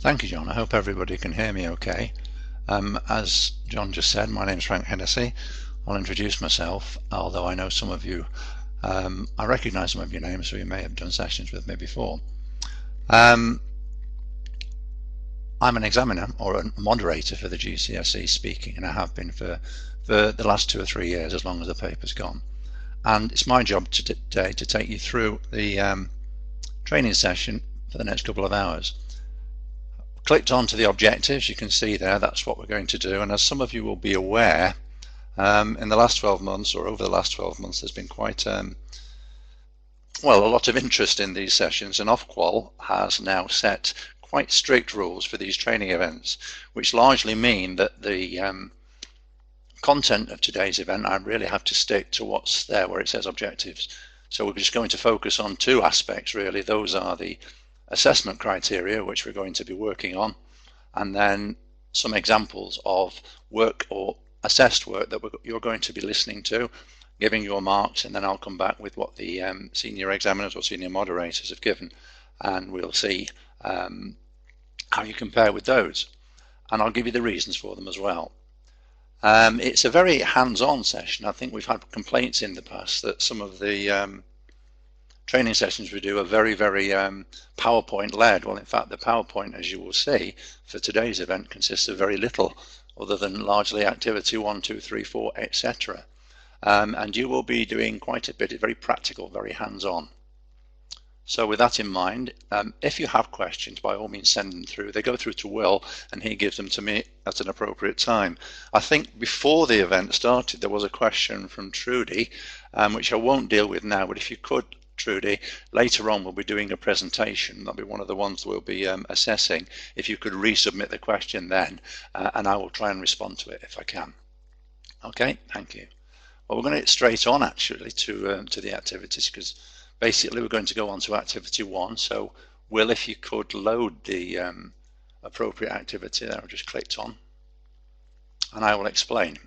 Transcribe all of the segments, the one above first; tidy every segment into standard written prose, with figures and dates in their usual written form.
Thank you, John. I hope everybody can hear me okay. As John just said, my name is Frank Hennessy. I'll introduce myself, although I know some of you, I recognise some of your names, so you may have done sessions with me before. I'm an examiner or a moderator for the GCSE speaking, and I have been for the last 2 or 3 years, as long as the paper's gone. And it's my job today to take you through the training session for the next couple of hours. Clicked onto the objectives, you can see there, that's what we're going to do. And as some of you will be aware, in the last 12 months or over the last 12 months, there's been quite a lot of interest in these sessions, and Ofqual has now set quite strict rules for these training events, which largely mean that the content of today's event, I really have to stick to what's there where it says objectives. So we're just going to focus on two aspects really. Those are the assessment criteria, which we're going to be working on, and then some examples of work or assessed work that you're going to be listening to, giving your marks, and then I'll come back with what the senior examiners or senior moderators have given, and we'll see how you compare with those, and I'll give you the reasons for them as well. It's a very hands-on session. I think we've had complaints in the past that some of the training sessions we do are very PowerPoint led. Well, in fact, the PowerPoint, as you will see, for today's event consists of very little other than largely activity 1, 2, 3, 4, etc. And you will be doing quite a bit, very practical, very hands-on. So with that in mind, if you have questions, by all means send them through. They go through to Will and he gives them to me at an appropriate time. I think before the event started there was a question from Trudy, which I won't deal with now, but if you could, Trudy, later on we'll be doing a presentation. That'll be one of the ones we'll be assessing. If you could resubmit the question then, and I will try and respond to it if I can. Okay, thank you. Well, we're going to get straight on actually to the activities, because basically we're going to go on to activity 1. So Will, if you could load the appropriate activity that I've just clicked on, and I will explain.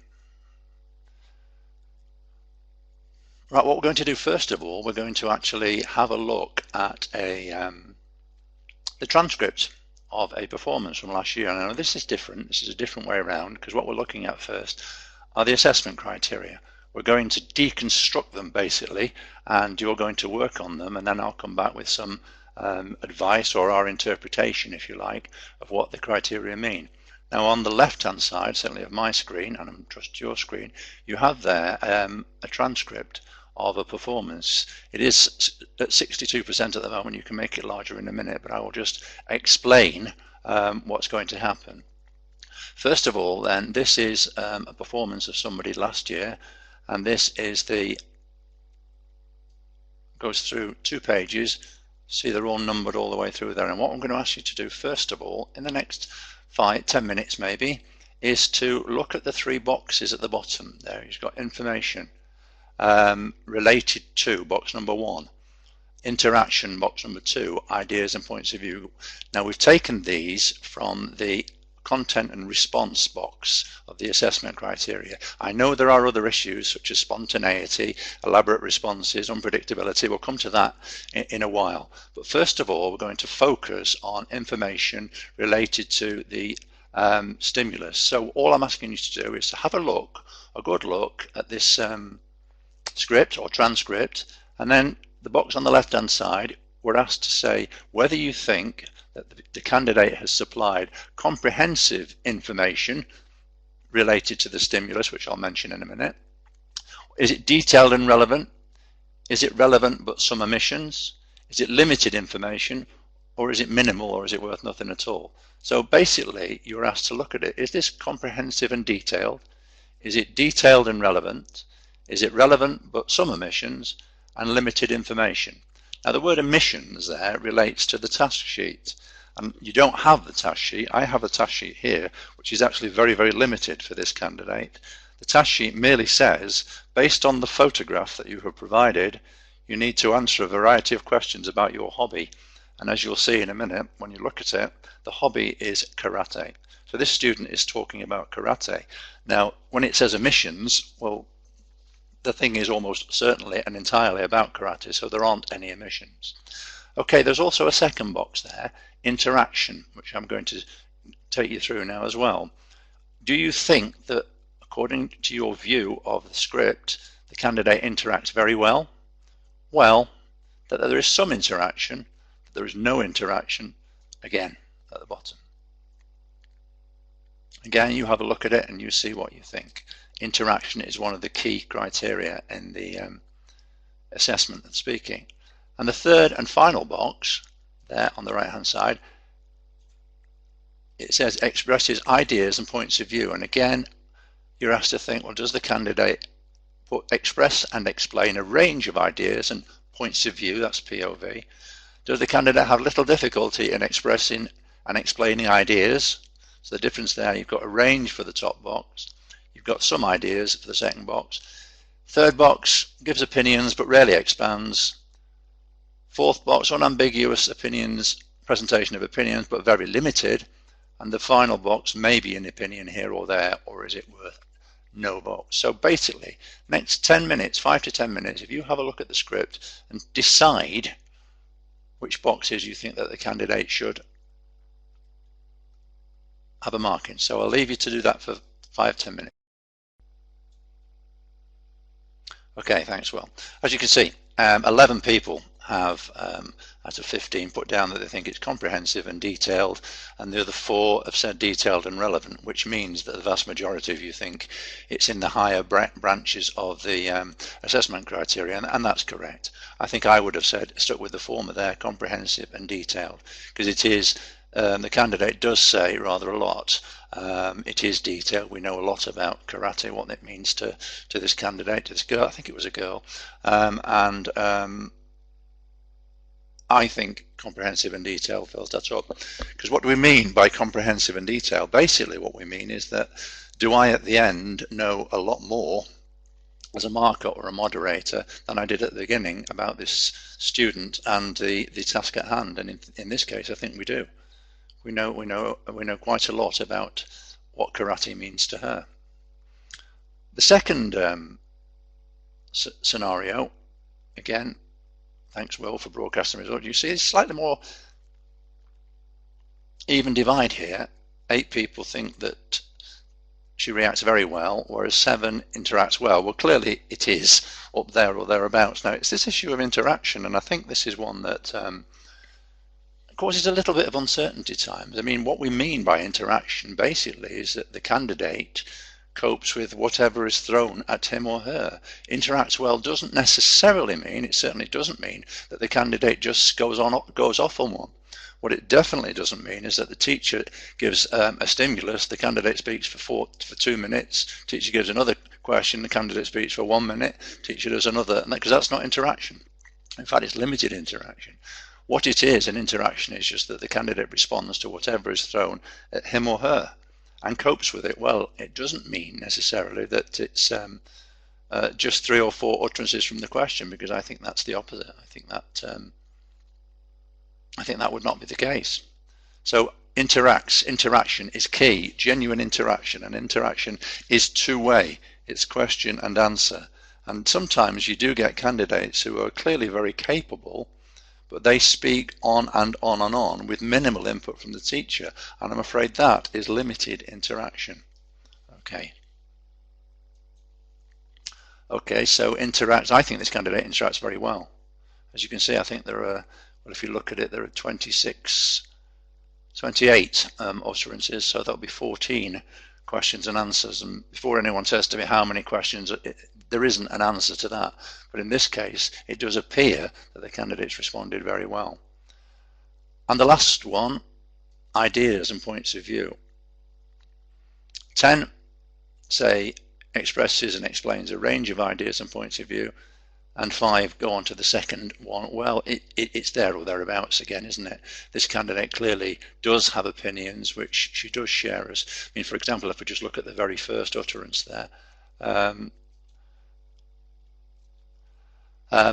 Right, what we're going to do first of all, we're going to actually have a look at the transcript of a performance from last year. And I know this is different, this is a different way around, because what we're looking at first are the assessment criteria. We're going to deconstruct them basically, and you're going to work on them, and then I'll come back with some advice or our interpretation, if you like, of what the criteria mean. Now on the left hand side, certainly of my screen, and I'm trust your screen, you have there a transcript of a performance. It is at 62% at the moment. You can make it larger in a minute, but I will just explain what's going to happen. First of all then, this is a performance of somebody last year, and this is goes through 2 pages. See, they're all numbered all the way through there, and what I'm going to ask you to do first of all in the next 5-10 minutes maybe is to look at the 3 boxes at the bottom there. You've got information related to box number 1, interaction box number 2, ideas and points of view. Now we've taken these from the content and response box of the assessment criteria. I know there are other issues such as spontaneity, elaborate responses, unpredictability. We'll come to that in a while, but first of all we're going to focus on information related to the stimulus. So all I'm asking you to do is to have a good look at this script or transcript, and then the box on the left hand side, we're asked to say whether you think that the candidate has supplied comprehensive information related to the stimulus, which I'll mention in a minute. Is it detailed and relevant? Is it relevant but some omissions? Is it limited information, or is it minimal, or is it worth nothing at all? So basically you're asked to look at it. Is this comprehensive and detailed? Is it detailed and relevant? Is it relevant but some omissions, and limited information? Now the word omissions there relates to the task sheet, and you don't have the task sheet. I have a task sheet here which is actually very limited for this candidate. The task sheet merely says, based on the photograph that you have provided, you need to answer a variety of questions about your hobby, and as you'll see in a minute when you look at it, the hobby is karate. So this student is talking about karate. Now when it says omissions, well, the thing is almost certainly and entirely about karate, so there aren't any omissions. Okay, there's also a second box there, interaction, which I'm going to take you through now as well. Do you think that, according to your view of the script, the candidate interacts very well? Well, that there is some interaction, that there is no interaction, again, at the bottom. Again, you have a look at it and you see what you think. Interaction is one of the key criteria in the assessment of speaking. And the third and final box, there on the right hand side, it says expresses ideas and points of view. And again, you're asked to think, well, does the candidate express and explain a range of ideas and points of view, that's POV. Does the candidate have little difficulty in expressing and explaining ideas? So the difference there, you've got a range for the top box, you've got some ideas for the second box. Third box gives opinions but rarely expands. Fourth box, unambiguous opinions, presentation of opinions but very limited. And the final box may be an opinion here or there, or is it worth no box. So basically, next 10 minutes, 5 to 10 minutes, if you have a look at the script and decide which boxes you think that the candidate should have a mark in. So I'll leave you to do that for 5-10 minutes. Okay, thanks, Will. As you can see, 11 people have, out of 15, put down that they think it's comprehensive and detailed, and the other 4 have said detailed and relevant, which means that the vast majority of you think it's in the higher branches of the assessment criteria, and that's correct. I think I would have stuck with the former there, comprehensive and detailed, because it is, the candidate does say rather a lot. It is detailed. We know a lot about karate, what it means to this candidate, to this girl. I think it was a girl, I think comprehensive and detailed fills that up. Because what do we mean by comprehensive and detailed? Basically what we mean is that, do I at the end know a lot more as a marker or a moderator than I did at the beginning about this student and the task at hand? And in this case, I think we do. We know quite a lot about what karate means to her. The second scenario, again, thanks, Will, for broadcasting the result. You see, it's slightly more even divide here. 8 people think that she reacts very well, whereas 7 interacts well. Well, clearly it is up there or thereabouts. Now, it's this issue of interaction, and I think this is one that causes a little bit of uncertainty at times. I mean, what we mean by interaction basically is that the candidate copes with whatever is thrown at him or her. Interacts well doesn't necessarily mean, it certainly doesn't mean, that the candidate just goes off on one. What it definitely doesn't mean is that the teacher gives a stimulus, the candidate speaks for 2 minutes, teacher gives another question, the candidate speaks for 1 minute, teacher does another, because that's not interaction. In fact, it's limited interaction. What it is, an interaction, is just that the candidate responds to whatever is thrown at him or her and copes with it well. It doesn't mean necessarily that it's just 3 or 4 utterances from the question, because I think that's the opposite. I think that would not be the case. So interaction is key, genuine interaction, and interaction is two-way. It's question and answer. And sometimes you do get candidates who are clearly very capable, but they speak on and on and on with minimal input from the teacher, and I'm afraid that is limited interaction. Okay, so I think this candidate interacts very well. As you can see, I think there are, well, if you look at it, there are 28 utterances, so that'll be 14 questions and answers. And before anyone says to me how many questions, there isn't an answer to that. But in this case, it does appear that the candidates responded very well. And the last one, ideas and points of view. 10 say expresses and explains a range of ideas and points of view, and 5 go on to the second one. Well, it's there or thereabouts again, isn't it? This candidate clearly does have opinions which she does share us. I mean, for example, if we just look at the very first utterance there,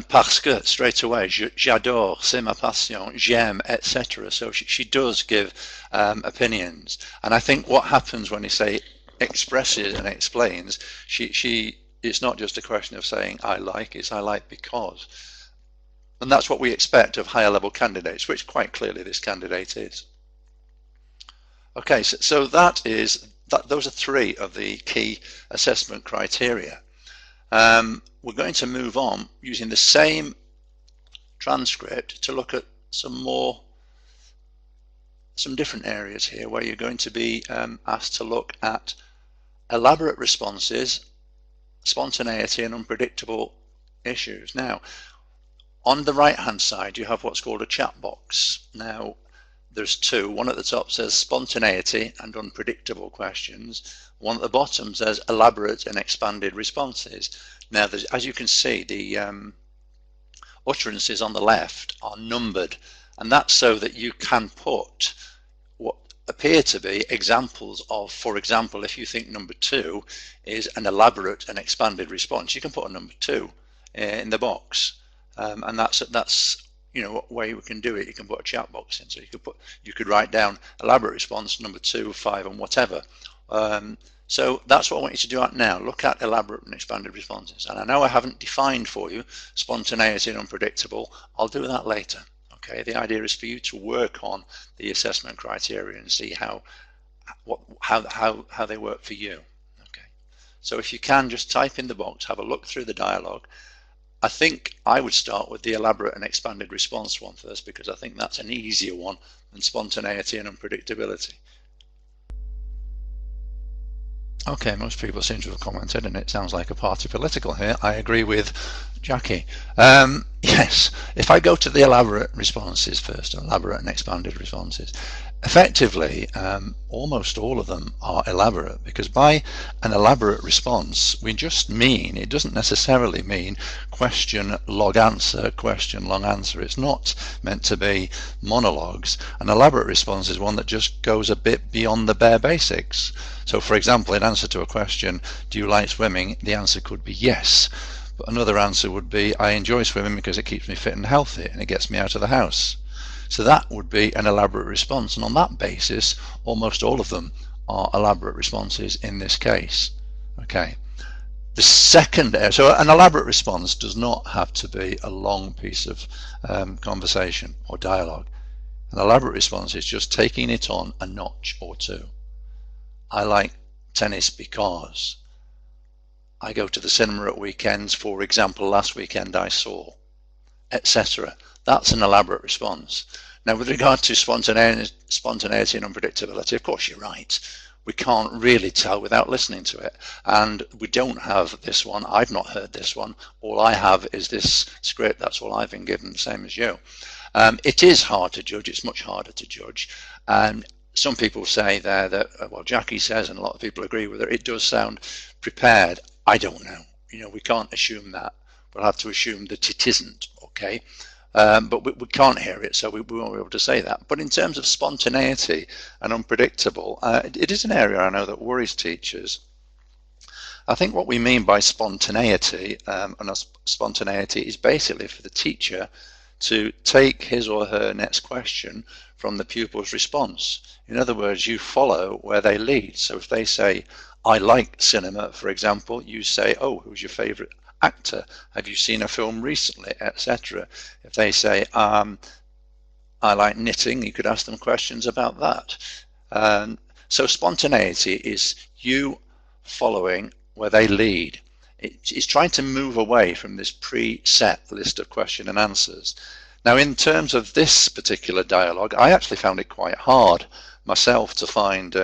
parce que, straight away, j'adore, c'est ma passion, j'aime, etc. So she does give opinions. And I think what happens when you say expresses and explains, it's not just a question of saying I like, it's I like because. And that's what we expect of higher level candidates, which quite clearly this candidate is. Okay, so those are three of the key assessment criteria. We're going to move on using the same transcript to look at some different areas here where you're going to be asked to look at elaborate responses, spontaneity and unpredictable issues. Now, on the right hand side you have what's called a chat box. Now there's two. One at the top says spontaneity and unpredictable questions. One at the bottom says elaborate and expanded responses. Now, as you can see, the utterances on the left are numbered, and that's so that you can put what appear to be examples of, for example, if you think number 2 is an elaborate and expanded response, you can put a number 2 in the box, and that's where you can do it. You can put a chat box in, so you could write down elaborate response number 2, 5, and whatever. So that's what I want you to do out now. Look at elaborate and expanded responses. And I know I haven't defined for you spontaneity and unpredictable. I'll do that later. Okay. The idea is for you to work on the assessment criteria and see how they work for you. Okay. So if you can, just type in the box, have a look through the dialogue. I think I would start with the elaborate and expanded response one first, because I think that's an easier one than spontaneity and unpredictability. Okay, most people seem to have commented, and it sounds like a party political here. I agree with Jackie. Yes, if I go to the elaborate responses first, elaborate and expanded responses, effectively almost all of them are elaborate, because by an elaborate response we just mean, it doesn't necessarily mean question log answer, question long answer. It's not meant to be monologues. An elaborate response is one that just goes a bit beyond the bare basics. So for example, in answer to a question, do you like swimming, the answer could be yes. But another answer would be, I enjoy swimming because it keeps me fit and healthy and it gets me out of the house. So that would be an elaborate response, and on that basis almost all of them are elaborate responses in this case. Okay. The second area, so an elaborate response does not have to be a long piece of conversation or dialogue. An elaborate response is just taking it on a notch or two. I like tennis because I go to the cinema at weekends. For example, last weekend I saw, etc. That's an elaborate response. Now, with regard to spontaneity and unpredictability, of course you're right. We can't really tell without listening to it. And we don't have this one. I've not heard this one. All I have is this script. That's all I've been given, same as you. It is hard to judge. It's much harder to judge. And some people say there that, well, Jackie says, and a lot of people agree with her, it does sound prepared. I don't know. We can't assume that. We'll have to assume that it isn't, okay? But we can't hear it, so we won't be able to say that. But in terms of spontaneity and unpredictable, it is an area I know that worries teachers. I think what we mean by spontaneity, spontaneity is basically for the teacher to take his or her next question from the pupil's response. In other words, you follow where they lead. So if they say, I like cinema, for example, you say, oh, who's your favorite actor? Have you seen a film recently, etc. If they say, I like knitting, you could ask them questions about that. So spontaneity is you following where they lead. It's trying to move away from this preset list of question and answers. Now, in terms of this particular dialogue, I actually found it quite hard myself to find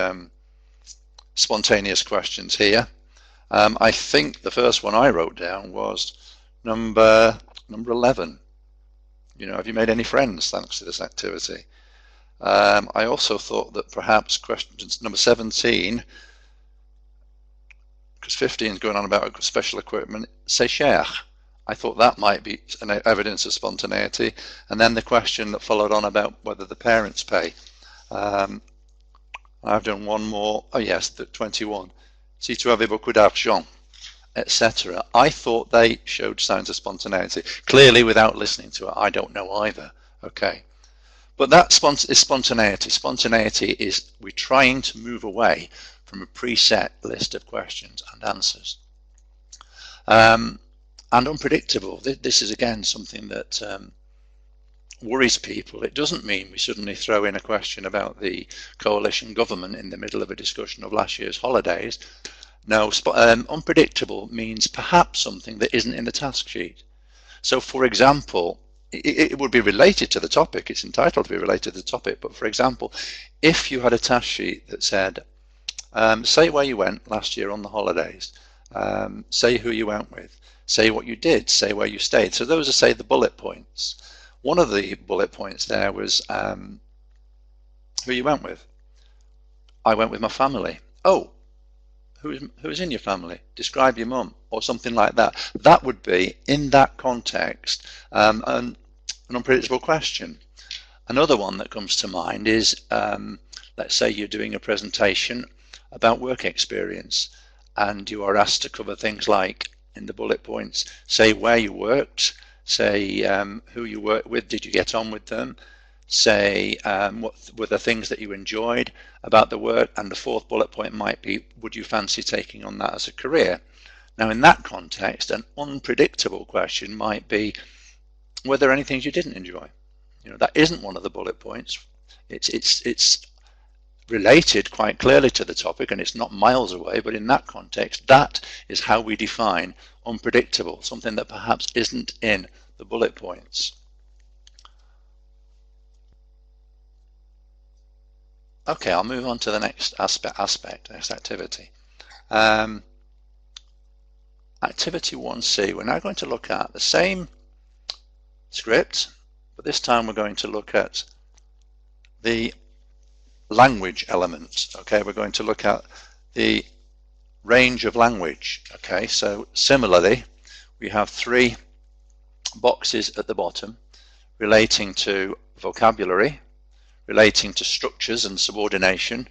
spontaneous questions here. I think the first one I wrote down was number 11. Have you made any friends thanks to this activity? I also thought that perhaps questions number 17, because 15 is going on about special equipment, c'est cher. I thought that might be an evidence of spontaneity. And then the question that followed on about whether the parents pay. I've done one more. Oh yes, the 21. Si tu avais beaucoup d'argent, etc. I thought they showed signs of spontaneity. Clearly, without listening to it, I don't know either. Okay. But that is spontaneity. Spontaneity is we're trying to move away from a preset list of questions and answers. And unpredictable. This is again something that worries people, it doesn't mean we suddenly throw in a question about the coalition government in the middle of a discussion of last year's holidays. No, unpredictable means perhaps something that isn't in the task sheet. So for example, it would be related to the topic, it's entitled to be related to the topic, but for example, if you had a task sheet that said, say where you went last year on the holidays, say who you went with, say what you did, say where you stayed. So those are, say, the bullet points. One of the bullet points there was who you went with. I went with my family. Oh, who's in your family? Describe your mum, or something like that. That would be, in that context, an unpredictable question. Another one that comes to mind is, let's say you're doing a presentation about work experience, and you are asked to cover things like, in the bullet points, say where you worked, say who you worked with, did you get on with them, say what were the things that you enjoyed about the work, and the fourth bullet point might be, would you fancy taking on that as a career? Now in that context, an unpredictable question might be, were there any things you didn't enjoy? You know, that isn't one of the bullet points. It's related quite clearly to the topic, and it's not miles away, but in that context, that is how we define unpredictable, something that perhaps isn't in the bullet points. Okay, I'll move on to the next aspect, next activity. Activity 1C, we're now going to look at the same script, but this time we're going to look at the language elements. Okay, we're going to look at the range of language. Okay, so similarly, we have 3 boxes at the bottom relating to vocabulary, relating to structures and subordination,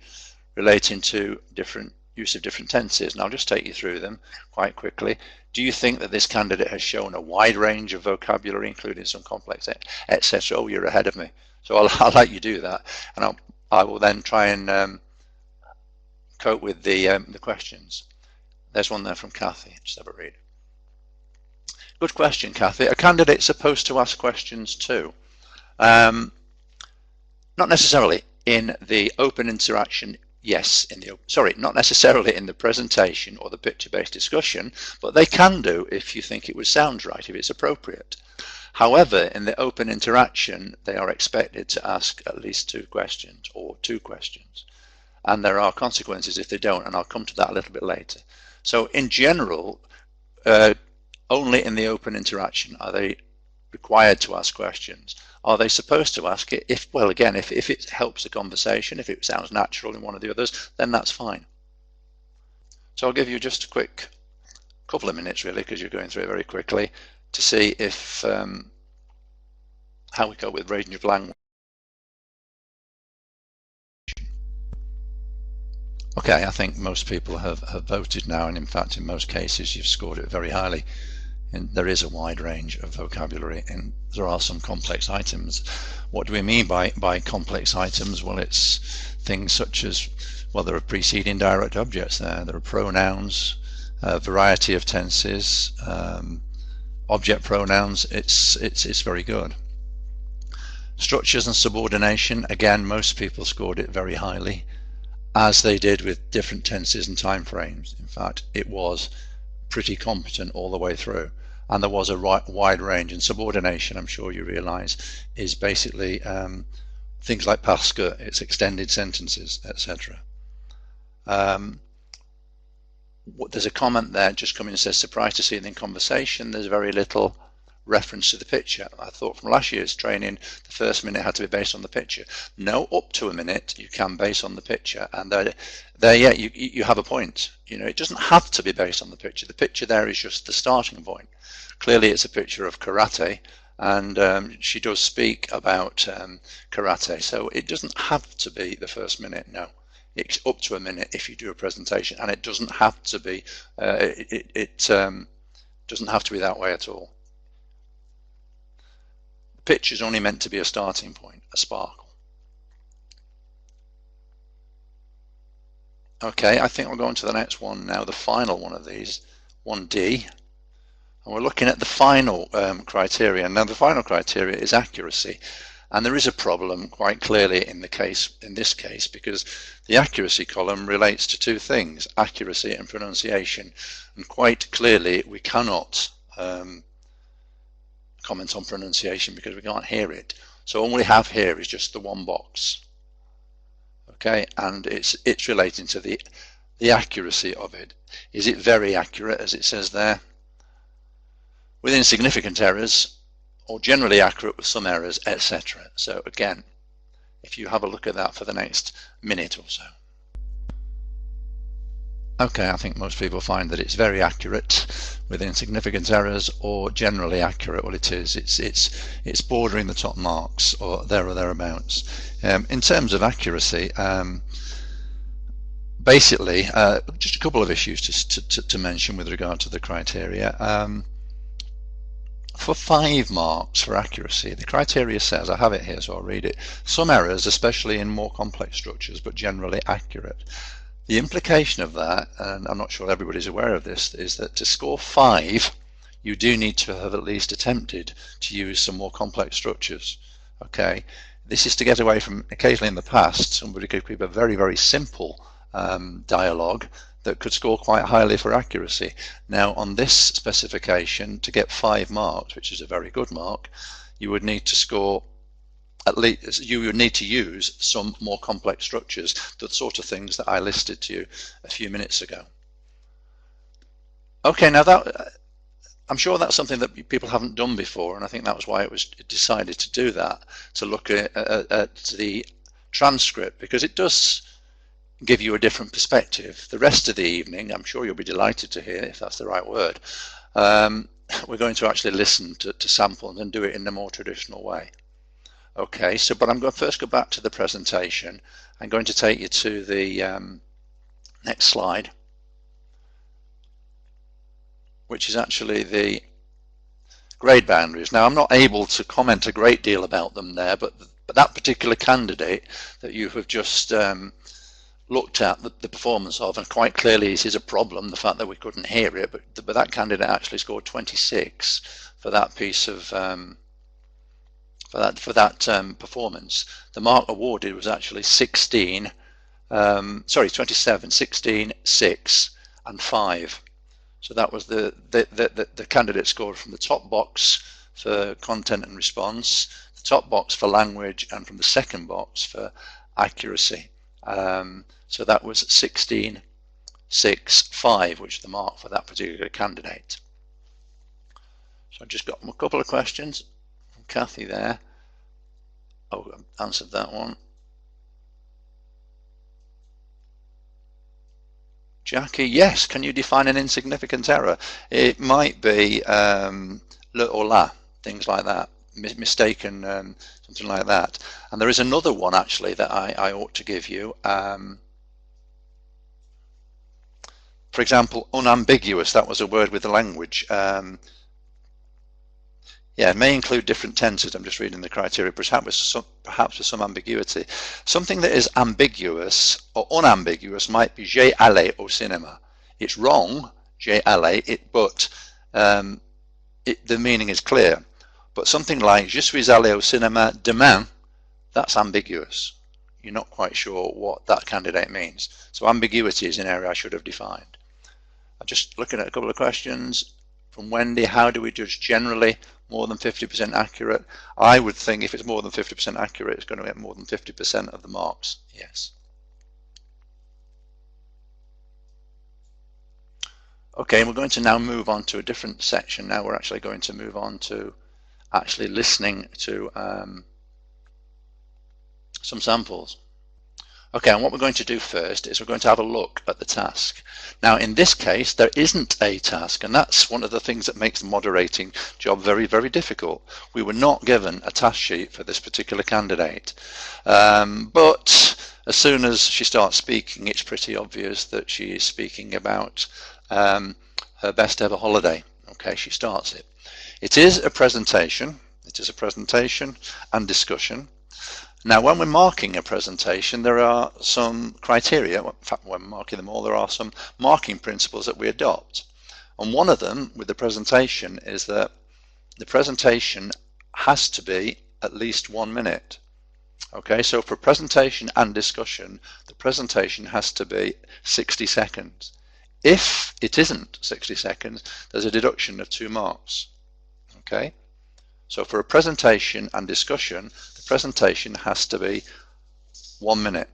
relating to different use of different tenses. And I'll just take you through them quite quickly. Do you think that this candidate has shown a wide range of vocabulary, including some complex, etc.? Oh, you're ahead of me. So I'll let you do that, and I will then try and cope with the questions. There's one there from Kathy. Just have a read. Good question, Kathy. A candidate's supposed to ask questions too. Not necessarily in the open interaction, yes, not necessarily in the presentation or the picture-based discussion, but they can do if you think it sounds right, if it's appropriate. However, in the open interaction, they are expected to ask at least 2 questions, or 2 questions. And there are consequences if they don't, and I'll come to that a little bit later. So in general, only in the open interaction are they required to ask questions. Are they supposed to ask it? If it helps the conversation, if it sounds natural in one of the others, then that's fine. So I'll give you just a quick couple of minutes, really, because you're going through it very quickly, to see if how we go with range of language. Okay, I think most people have voted now, and in fact in most cases you've scored it very highly. And there is a wide range of vocabulary, and there are some complex items. What do we mean by complex items? Well, it's things such as, well, there are preceding direct objects there are pronouns, a variety of tenses, object pronouns. It's very good. Structures and subordination, again, most people scored it very highly, as they did with different tenses and time frames. In fact, it was pretty competent all the way through, and there was a wide range. And subordination, I'm sure you realize, is basically things like past good, it's extended sentences, etc. There's a comment there just coming and says, surprised to see it in conversation there's very little reference to the picture. I thought from last year's training the first minute had to be based on the picture. No, up to a minute you can base on the picture, and yeah, you have a point. You know, it doesn't have to be based on the picture. The picture there is just the starting point. Clearly it's a picture of karate, and she does speak about karate, so it doesn't have to be the first minute. No, it's up to a minute if you do a presentation, and it doesn't have to be doesn't have to be that way at all. Picture is only meant to be a starting point, a sparkle. Okay, I think we'll go on to the next one now, the final one of these, 1D. And we're looking at the final criteria. Now the final criteria is accuracy. And there is a problem quite clearly in this case, because the accuracy column relates to two things, accuracy and pronunciation. And quite clearly we cannot comment on pronunciation because we can't hear it. So all we have here is just the one box. Okay, and it's relating to the accuracy of it. Is it very accurate, as it says there? With insignificant errors, or generally accurate with some errors, etc. So again, if you have a look at that for the next minute or so. Okay, I think most people find that it's very accurate with insignificant errors, or generally accurate. Well, it is. It's bordering the top marks, or there or thereabouts. In terms of accuracy, basically, just a couple of issues to mention with regard to the criteria. For 5 marks for accuracy, the criteria says, I have it here so I'll read it, some errors, especially in more complex structures, but generally accurate. The implication of that, and I'm not sure everybody's aware of this, is that to score 5, you do need to have at least attempted to use some more complex structures. Okay, this is to get away from, occasionally in the past, somebody could keep a very, very simple dialogue that could score quite highly for accuracy. Now on this specification, to get 5 marks, which is a very good mark, you would need to score at least, you would need to use some more complex structures, the sort of things that I listed to you a few minutes ago. Okay, now that, I'm sure that's something that people haven't done before, and I think that was why it was decided to do that, to look at the transcript, because it does give you a different perspective. The rest of the evening, I'm sure you'll be delighted to hear, if that's the right word, we're going to actually listen to samples and do it in a more traditional way. Okay, so but I'm going to first go back to the presentation. I'm going to take you to the next slide, which is actually the grade boundaries. Now I'm not able to comment a great deal about them there, but that particular candidate that you have just looked at the performance of, and quite clearly this is a problem, the fact that we couldn't hear it, but that candidate actually scored 26 for that piece of for that performance. The mark awarded was actually 27, 16, 6 and 5. So that was the candidate scored from the top box for content and response, the top box for language, and from the second box for accuracy. So that was 16, 6, 5, which is the mark for that particular candidate. So I've just got a couple of questions from Kathy there. Oh, I answered that one. Jackie, yes, can you define an insignificant error? It might be le or la, things like that, mistaken, something like that. And there is another one actually that I ought to give you. For example, unambiguous, that was a word with the language. Yeah, it may include different tenses. I'm just reading the criteria, perhaps with some ambiguity. Something that is ambiguous or unambiguous might be j'ai allé au cinéma. It's wrong, j'ai allé, but the meaning is clear. But something like je suis allé au cinéma demain, that's ambiguous. You're not quite sure what that candidate means. So ambiguity is an area I should have defined. I'm just looking at a couple of questions from Wendy. How do we judge generally more than 50% accurate? I would think if it's more than 50% accurate, it's going to get more than 50% of the marks. Yes. Okay, we're going to now move on to a different section. Now we're actually going to move on to actually listening to some samples. Okay, and what we're going to do first is we're going to have a look at the task. Now in this case there isn't a task, and that's one of the things that makes the moderating job very, very difficult. We were not given a task sheet for this particular candidate, but as soon as she starts speaking, it's pretty obvious that she is speaking about her best ever holiday. Okay, she starts it. It is a presentation. It is a presentation and discussion. Now when we're marking a presentation, there are some criteria. In fact, when we're marking them all, there are some marking principles that we adopt. And one of them with the presentation is that the presentation has to be at least 1 minute. Okay, so for presentation and discussion, the presentation has to be 60 seconds. If it isn't 60 seconds, there's a deduction of 2 marks. Okay, so for a presentation and discussion, the presentation has to be 1 minute.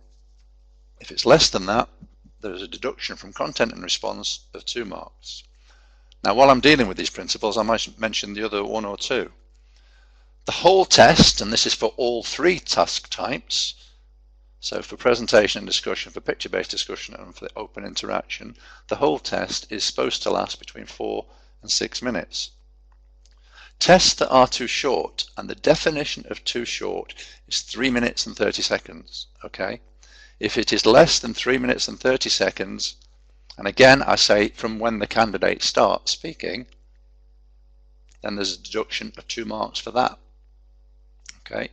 If it's less than that, there's a deduction from content and response of 2 marks. Now, while I'm dealing with these principles, I might mention the other 1 or 2. The whole test, and this is for all 3 task types, so for presentation and discussion, for picture-based discussion, and for the open interaction, the whole test is supposed to last between 4 and 6 minutes. Tests that are too short, and the definition of too short is 3 minutes and 30 seconds. Okay, if it is less than 3 minutes and 30 seconds, and again I say from when the candidate starts speaking, then there's a deduction of 2 marks for that. Okay,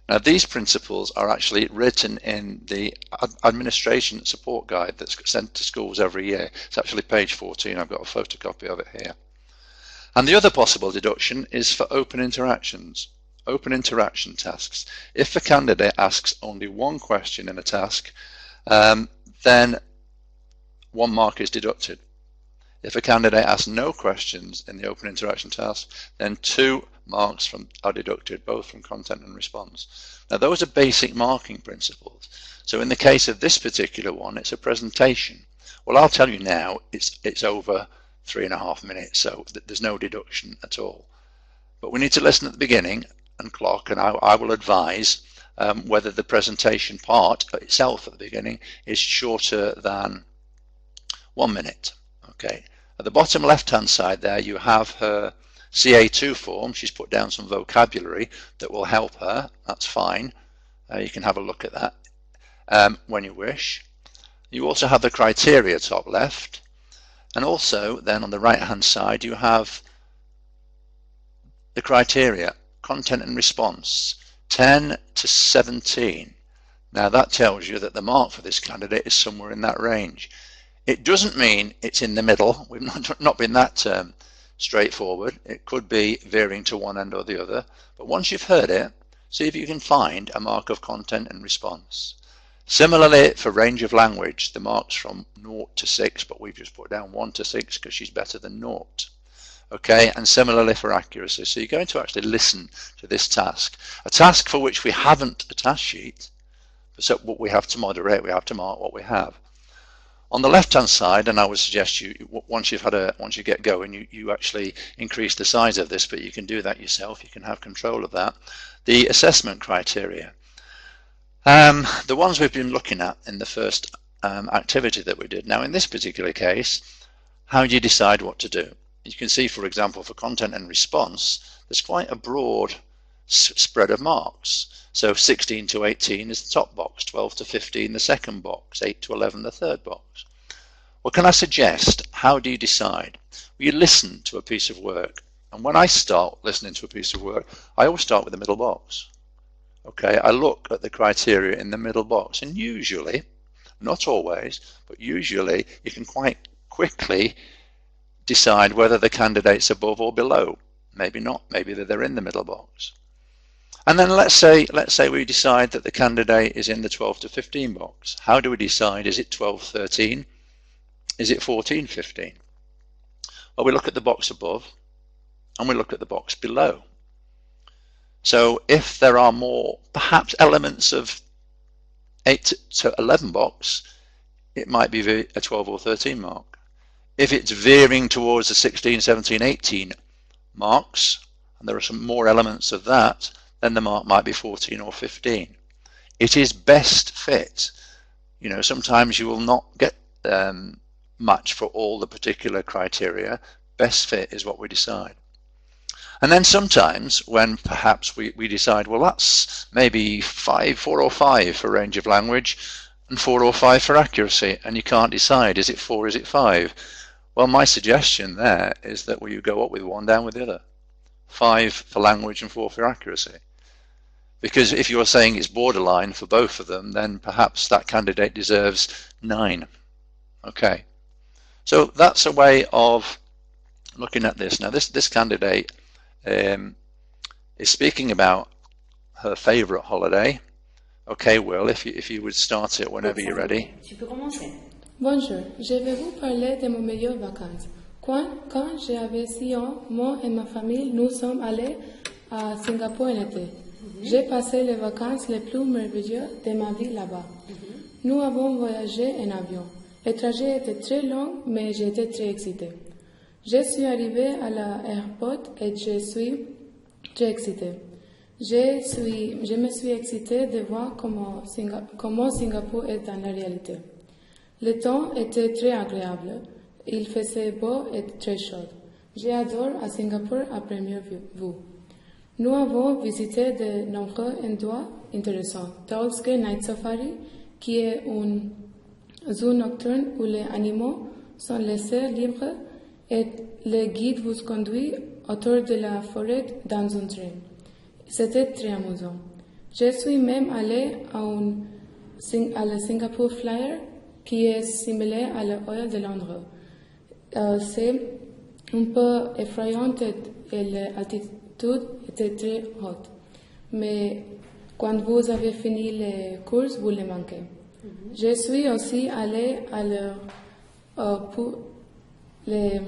now these principles are actually written in the administration support guide that's sent to schools every year. It's actually page 14. I've got a photocopy of it here. And the other possible deduction is for open interactions, open interaction tasks. If the candidate asks only 1 question in a task, then 1 mark is deducted. If a candidate asks no questions in the open interaction task, then 2 marks are deducted, both from content and response. Now those are basic marking principles. So in the case of this particular one, it's a presentation. Well, I'll tell you now, it's over 3.5 minutes, so there's no deduction at all. But we need to listen at the beginning and clock, and I will advise whether the presentation part itself at the beginning is shorter than 1 minute. Okay. At the bottom left-hand side there, you have her CA2 form. She's put down some vocabulary that will help her. That's fine. You can have a look at that when you wish. You also have the criteria top left. And also then on the right-hand side, you have the criteria, content and response, 10 to 17. Now that tells you that the mark for this candidate is somewhere in that range. It doesn't mean it's in the middle. We've not been that straightforward. It could be varying to one end or the other. But once you've heard it, see if you can find a mark of content and response. Similarly, for range of language, the marks from 0 to 6, but we've just put down 1 to 6 because she's better than 0. Okay, and similarly for accuracy. So you're going to actually listen to this task. A task for which we haven't a task sheet, so what we have to moderate, we have to mark what we have. On the left-hand side, and I would suggest you once you get going, you actually increase the size of this, but you can do that yourself. You can have control of that. The assessment criteria, the ones we've been looking at in the first activity that we did. Now, in this particular case, how do you decide what to do? You can see, for example, for content and response, there's quite a broad spread of marks. So 16 to 18 is the top box, 12 to 15 the second box, 8 to 11 the third box. Well, can I suggest, how do you decide? Well, you listen to a piece of work, and when I start listening to a piece of work, I always start with the middle box. Okay, I look at the criteria in the middle box, and usually, not always, but usually you can quite quickly decide whether the candidate's above or below. Maybe not, maybe they're in the middle box. And then let's say we decide that the candidate is in the 12 to 15 box. How do we decide? Is it 12, 13? Is it 14, 15? Well, we look at the box above and we look at the box below. So if there are more, perhaps elements of 8 to 11 box, it might be a 12 or 13 mark. If it's veering towards the 16, 17, 18 marks, and there are some more elements of that, then the mark might be 14 or 15. It is best fit. You know, sometimes you will not get match for all the particular criteria. Best fit is what we decide. And then sometimes when perhaps we decide, well, that's maybe 4 or 5 for range of language and 4 or 5 for accuracy, and you can't decide, is it 4, is it 5? Well, my suggestion there is that you go up with one, down with the other. 5 for language and 4 for accuracy. Because if you're saying it's borderline for both of them, then perhaps that candidate deserves 9. Okay. So that's a way of looking at this now, this candidate is speaking about her favorite holiday. Okay, Will, if you would start it whenever you're ready. Tu peux commencer. Bonjour, je vais vous parler de mes meilleures vacances. Quand j'avais 6 ans, moi et ma famille, nous sommes allés à Singapour en été. J'ai passé les vacances les plus merveilleuses de ma vie là-bas. Nous avons voyagé en avion. Le trajet était très long, mais j'étais très excitée. Je suis arrivée à l'aéroport et je suis très excitée. Je me suis excitée de voir comment Singapour est dans la réalité. Le temps était très agréable. Il faisait beau et très chaud. J'adore à Singapour à première vue. Nous avons visité de nombreux endroits intéressants. 12OLA03 Night Safari, qui est un zoo nocturne où les animaux sont laissés libres et le guide vous conduit autour de la forêt dans un train. C'était très amusant. Je suis même allée à la Singapore Flyer, qui est similaire à l'Oil de Londres. C'est un peu effrayant et l'altitude était très haute. Mais quand vous avez fini les courses, vous les manquez. Je suis aussi allée pour les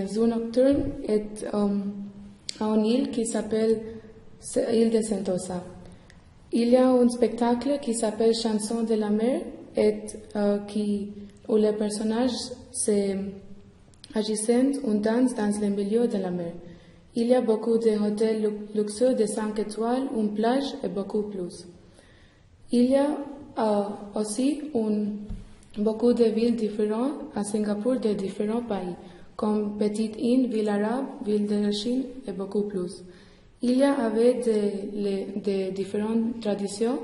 zoos nocturnes est à une île qui s'appelle l'île de Sentosa. Il y a un spectacle qui s'appelle Chanson de la mer où les personnages agissent une danse dans le milieu de la mer. Il y a beaucoup de hôtels luxueux de 5 étoiles, une plage et beaucoup plus. Il y a aussi beaucoup de villes différentes à Singapour de différents pays, comme Petite Inde, ville arabe, ville de la Chine et beaucoup plus. Il y avait des différentes traditions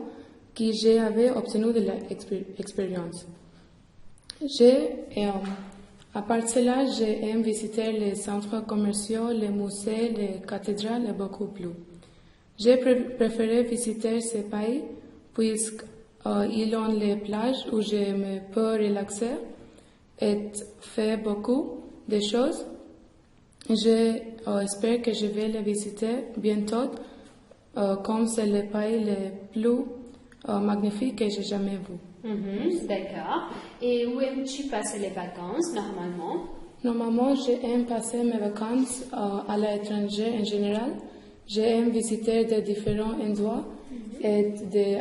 que j'avais obtenues de l'expérience. À part cela, j'aime visiter les centres commerciaux, les musées, les cathédrales et beaucoup plus. J'ai préféré visiter ces pays puisqu'ils ont les plages où je me peux relaxer et faire beaucoup de choses. J'espère que je vais les visiter bientôt, comme c'est le pays le plus magnifique que j'ai jamais vu. D'accord. Et où aimes-tu passer les vacances normalement? Normalement, j'aime passer mes vacances à l'étranger en général. J'aime visiter de différents endroits et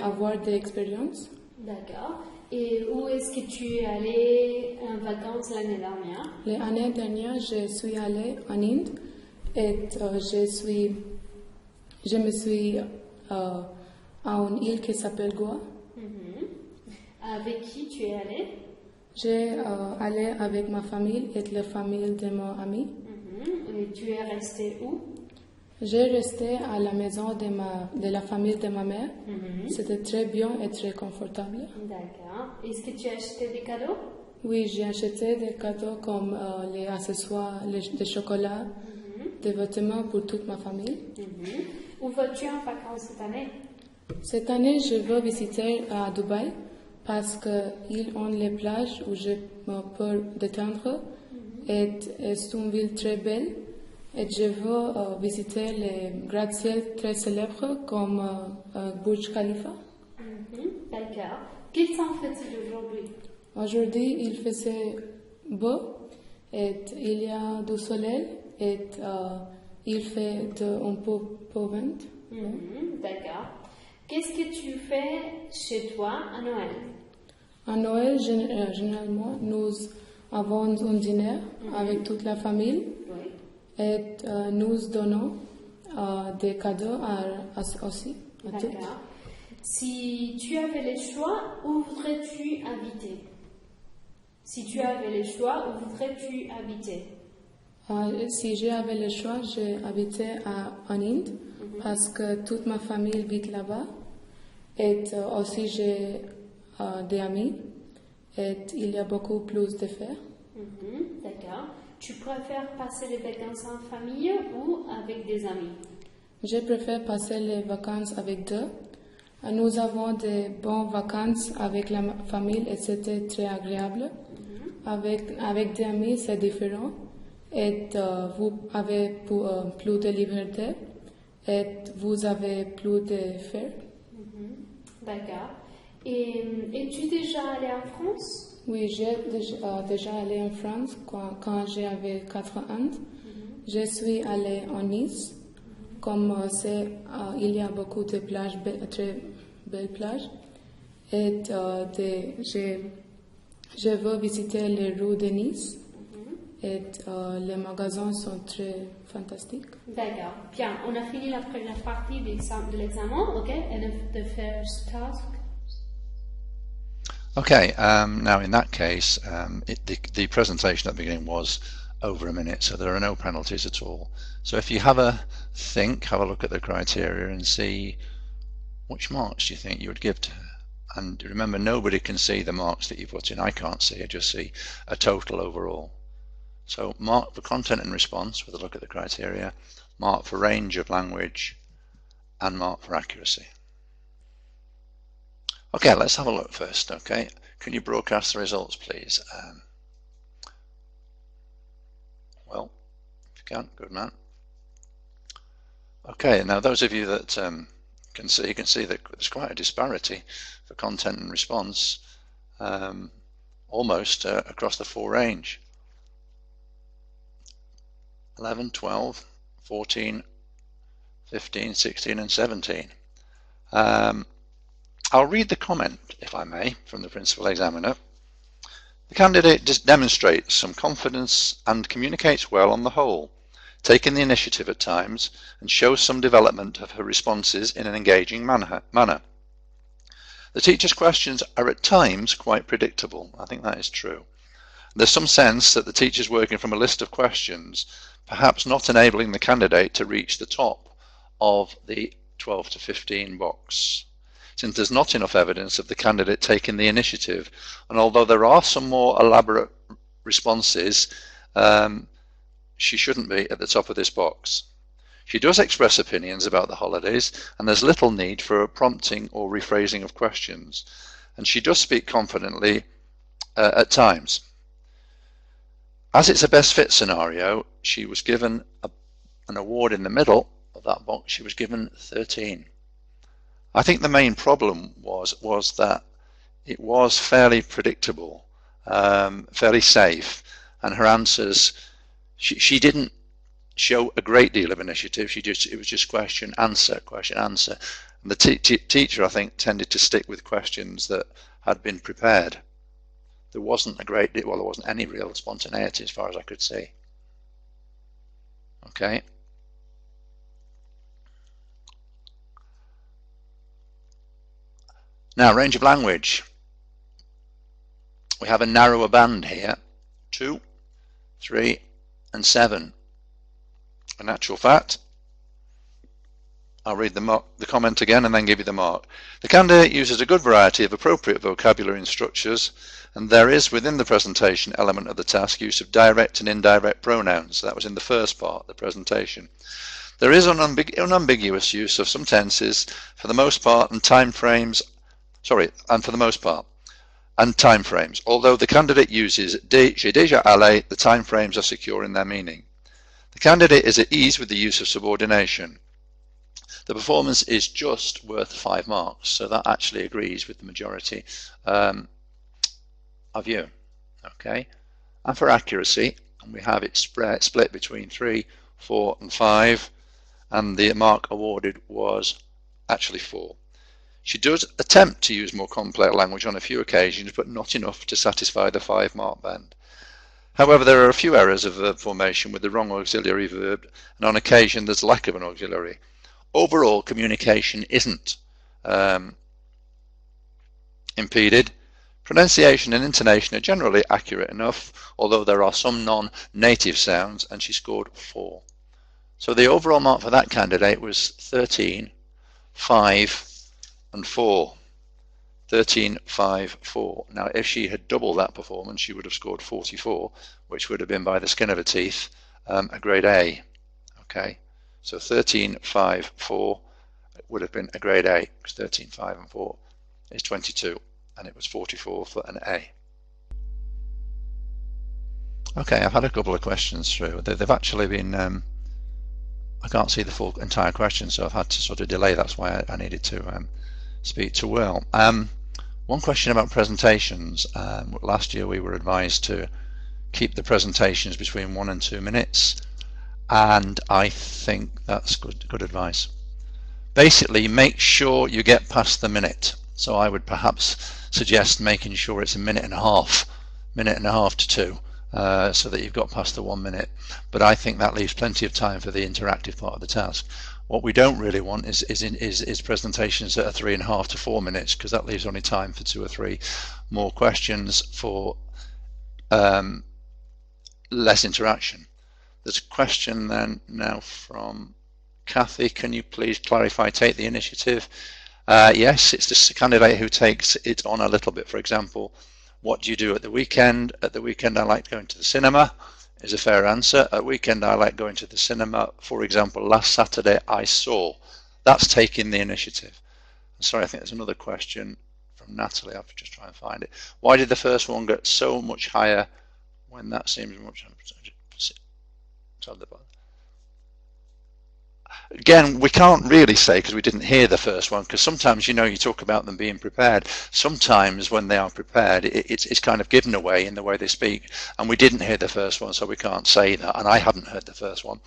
avoir des expériences. D'accord. Et où est-ce que tu es allé en vacances l'année dernière? L'année dernière, je suis allée en Inde et je me suis à une île qui s'appelle Goa. Avec qui tu es allé? J'ai allé avec ma famille et la famille de mon ami. Et tu es resté où? J'ai resté à la maison de la famille de ma mère. C'était très bien et très confortable. D'accord. Est-ce que tu as acheté des cadeaux? Oui, j'ai acheté des cadeaux comme les accessoires, des chocolats, des vêtements pour toute ma famille. Où vas-tu en vacances cette année? Cette année, je veux visiter à Dubaï parce qu'ils ont les plages où je peux détendre et c'est une ville très belle. Et je veux visiter les gratte-ciels très célèbres comme Burj Khalifa. D'accord. Quel temps fait-il aujourd'hui? Aujourd'hui, il faisait beau et il y a du soleil et il fait un peu vent. D'accord. Qu'est-ce que tu fais chez toi à Noël? À Noël, généralement, nous avons un dîner avec toute la famille. Oui. Et nous donnons des cadeaux aussi à tous. D'accord. Si tu avais le choix, où voudrais-tu habiter? Si tu avais le choix, où voudrais-tu habiter? Si j'avais le choix, j'habitais en Inde parce que toute ma famille vit là-bas. Et aussi j'ai des amis. Et il y a beaucoup plus de faire. D'accord. Tu préfères passer les vacances en famille ou avec des amis? Je préfère passer les vacances avec deux. Nous avons de bonnes vacances avec la famille et c'était très agréable. avec des amis, c'est différent. Et vous avez plus de liberté. Et vous avez plus de faire. D'accord. Et es-tu déjà allé en France? Oui, j'ai déjà allé en France quand j'avais 4 ans. Je suis allée en Nice. Comme il y a beaucoup de plages, très belles plages. Et je veux visiter les rues de Nice. Et les magasins sont très fantastiques. D'accord. Bien, on a fini la première partie de l'examen, ok? And the first task. Okay, now in that case, the presentation at the beginning was over a minute, so there are no penalties at all. So if you have a look at the criteria and see which marks do you think you would give to her. And remember, nobody can see the marks that you put in. I can't see, I just see a total overall. So mark for content and response with a look at the criteria, mark for range of language, and mark for accuracy. Okay, let's have a look first, okay? Can you broadcast the results, please? Well, if you can, good man. Okay, now those of you that can see that there's quite a disparity for content and response, almost across the full range. 11, 12, 14, 15, 16 and 17. I'll read the comment, if I may, from the principal examiner. The candidate demonstrates some confidence and communicates well on the whole, taking the initiative at times and shows some development of her responses in an engaging manner. The teacher's questions are at times quite predictable. I think that is true. There's some sense that the teacher's working from a list of questions, perhaps not enabling the candidate to reach the top of the 12 to 15 box, since there's not enough evidence of the candidate taking the initiative. And although there are some more elaborate responses, she shouldn't be at the top of this box. She does express opinions about the holidays, and there's little need for a prompting or rephrasing of questions. And she does speak confidently at times. As it's a best fit scenario, she was given an award in the middle of that box. She was given 13. I think the main problem was that it was fairly predictable, fairly safe, and her answers, she didn't show a great deal of initiative. It was just question, answer, question, answer. And the teacher, I think, tended to stick with questions that had been prepared. There wasn't there wasn't any real spontaneity as far as I could see. Okay. Now, range of language. We have a narrower band here, 2, 3, and 7. In actual fact, I'll read the comment again and then give you the mark. The candidate uses a good variety of appropriate vocabulary and structures, and there is within the presentation element of the task use of direct and indirect pronouns. That was in the first part of the presentation. There is an unambiguous use of some tenses for the most part and time frames, and time frames. Although the candidate uses j'ai déjà allé, the time frames are secure in their meaning. The candidate is at ease with the use of subordination. The performance is just worth 5 marks, so that actually agrees with the majority of you. Okay, and for accuracy, we have it split between 3, 4 and 5, and the mark awarded was actually 4. She does attempt to use more complex language on a few occasions, but not enough to satisfy the 5 mark band. However, there are a few errors of verb formation with the wrong auxiliary verb, and on occasion there's lack of an auxiliary. Overall, communication isn't impeded. Pronunciation and intonation are generally accurate enough, although there are some non-native sounds, and she scored 4. So the overall mark for that candidate was 13, 5 and 4. 13, 5, 4. Now, if she had doubled that performance, she would have scored 44, which would have been, by the skin of her teeth, a grade A. Okay, so 13, 5, 4 would have been a grade A, because 13, 5 and 4 is 22, and it was 44 for an A. Okay, I've had a couple of questions through. They've actually been, I can't see the full entire question, so I've had to sort of delay. That's why I needed to speak to Will. One question about presentations. Last year we were advised to keep the presentations between 1 and 2 minutes, and I think that's good advice. Basically, make sure you get past the minute. So I would perhaps suggest making sure it's a minute and a half to 2. So that you've got past the 1 minute, but I think that leaves plenty of time for the interactive part of the task. What we don't really want is presentations that are 3.5 to 4 minutes, because that leaves only time for 2 or 3 more questions for less interaction. There's a question then now from Kathy. Can you please clarify take the initiative? Yes, it's the candidate who takes it on a little bit. For example, what do you do at the weekend? At the weekend I like going to the cinema is a fair answer. At weekend I like going to the cinema. For example, last Saturday I saw. That's taking the initiative. Sorry, I think there's another question from Natalie. I'll just try and find it. Why did the first one get so much higher when that seems much higher? Again, we can't really say because we didn't hear the first one, because sometimes, you know, you talk about them being prepared. Sometimes when they are prepared, it's kind of given away in the way they speak, and we didn't hear the first one, so we can't say that, and I hadn't heard the first one.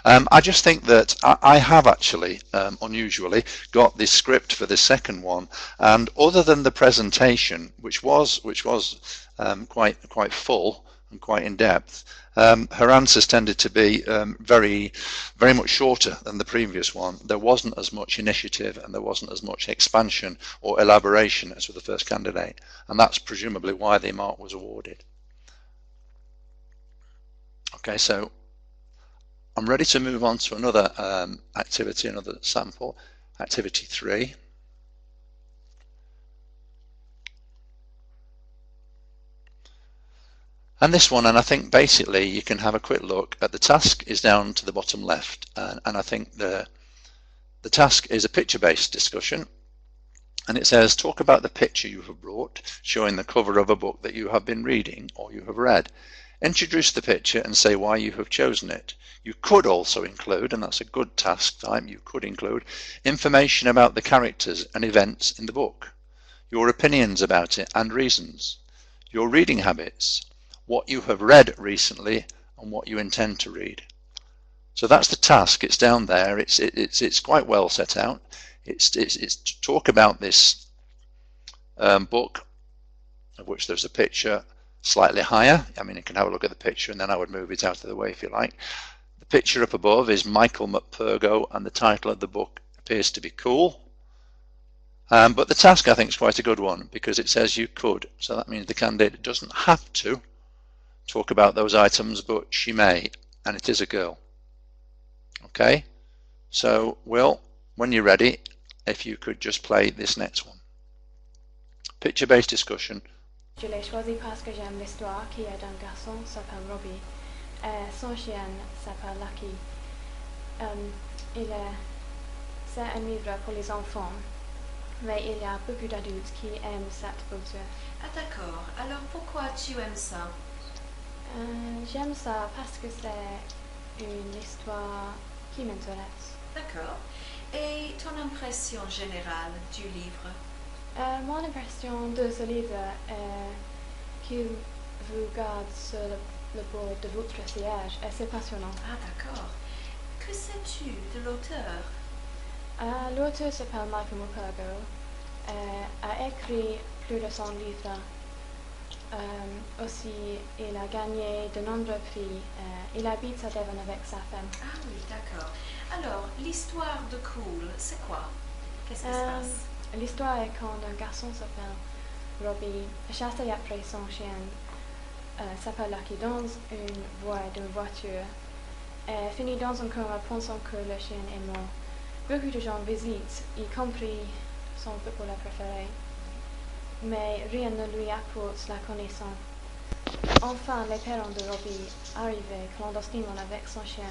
I just think that I have actually, unusually, got this script for the second one, and other than the presentation, which was quite full and quite in depth, her answers tended to be very much shorter than the previous one. There wasn't as much initiative and there wasn't as much expansion or elaboration as with the first candidate, and that's presumably why the mark was awarded. Okay, so I'm ready to move on to another activity, another sample, activity 3. And this one, and I think basically you can have a quick look at the task is down to the bottom left, and I think the task is a picture-based discussion, and it says talk about the picture you have brought showing the cover of a book that you have been reading or you have read. Introduce the picture and say why you have chosen it. You could also include, and that's a good task type, you could include information about the characters and events in the book, your opinions about it and reasons, your reading habits, what you have read recently and what you intend to read. So that's the task. It's down there. It's quite well set out. It's to talk about this book, of which there's a picture slightly higher. I mean, you can have a look at the picture and then I would move it out of the way if you like. The picture up above is Michael McPurgo, and the title of the book appears to be Cool. But the task, I think, is quite a good one because it says you could. So that means the candidate doesn't have to talk about those items, but she may, and it is a girl. Okay, so Will, when you're ready, if you could just play this next one. Picture-based discussion. Je l'ai choisi parce que j'aime l'histoire qui est d'un garçon qui s'appelle Robbie. Son chien s'appelle Lucky. C'est un livre pour les enfants, mais il y a beaucoup d'adultes qui aiment cette culture. Ah d'accord, alors pourquoi tu aimes ça? J'aime ça parce que c'est une histoire qui m'intéresse. D'accord. Et ton impression générale du livre? Mon impression de ce livre est qu'il vous garde sur le bord de votre siège et c'est passionnant. Ah d'accord. Que sais-tu de l'auteur? L'auteur s'appelle Michael McPurgo, a écrit plus de 100 livres. Aussi, il a gagné de nombreux prix. Il habite à Devon avec sa femme. Ah oui, d'accord. Alors, l'histoire de Cool, c'est quoi? Qu'est-ce qui se passe? L'histoire est quand un garçon s'appelle Robbie chasse après son chien s'appelle Lucky dans une voie d'une voiture et finit dans un coma pensant que le chien est mort. Beaucoup de gens visitent, y compris son footballeur préféré, mais rien ne lui apporte la connaissance. Enfin, les parents de Robbie arrivent clandestinement avec son chien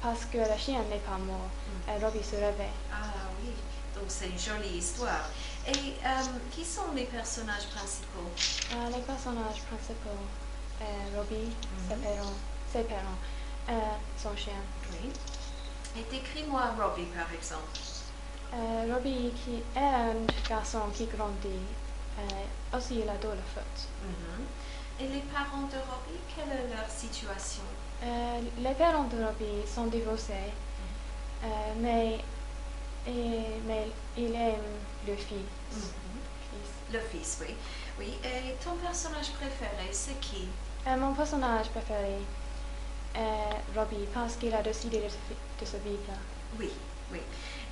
parce que le chien n'est pas mort, et Robbie se réveille. Ah oui, donc c'est une jolie histoire. Et qui sont les personnages principaux? Les personnages principaux Robbie, ses parents, son chien. Oui. Et décris-moi Robbie, par exemple. Robbie qui est un garçon qui grandit, aussi il adore le foot. Et les parents de Robbie, quelle est leur situation? Les parents de Robbie sont divorcés, mais il aime le fils. Le fils, oui. Oui. Et ton personnage préféré, c'est qui? Mon personnage préféré est Robbie parce qu'il a décidé de se vivre. Oui, oui.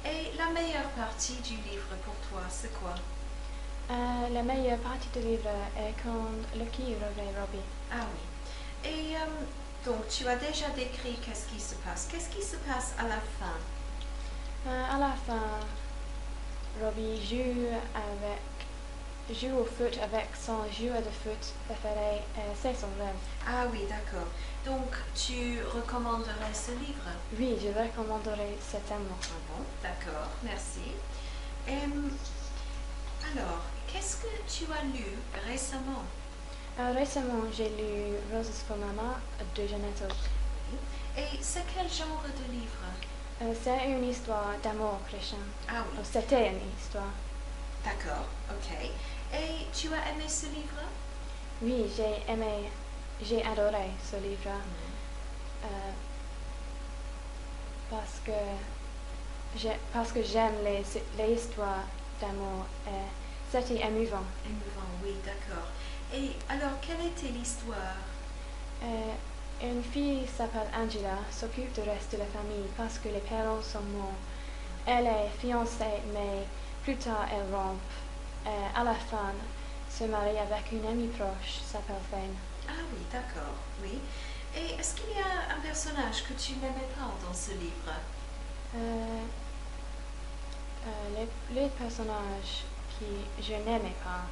Et la meilleure partie du livre pour toi, c'est quoi? La meilleure partie du livre est quand Lucky réveille Robbie. Ah oui. Et donc, tu as déjà décrit qu'est-ce qui se passe. Qu'est-ce qui se passe à la fin? À la fin, Robbie joue au foot avec son joueur de foot préféré, c'est son rêve. Ah oui, d'accord. Donc, tu recommanderais ce livre? Oui, je recommanderais certainement. Ah bon, d'accord, merci. Alors, qu'est-ce que tu as lu récemment? Récemment, j'ai lu Roses for Mama de Jeannette. Et c'est quel genre de livre? C'est une histoire d'amour chrétien. Ah oui. C'était une histoire. D'accord, ok. Et tu as aimé ce livre? Oui, j'ai adoré ce livre parce que j'aime les histoires d'amour. C'était émouvant. Émouvant, oui, d'accord. Et alors, quelle était l'histoire? Une fille s'appelle Angela, s'occupe du reste de la famille parce que les parents sont morts. Elle est fiancée, mais plus tard elle rompt. À la fin, se marie avec une amie proche, s'appelle Fane. Ah oui, d'accord, oui. Et est-ce qu'il y a un personnage que tu n'aimais pas dans ce livre? Les personnages que je n'aimais pas,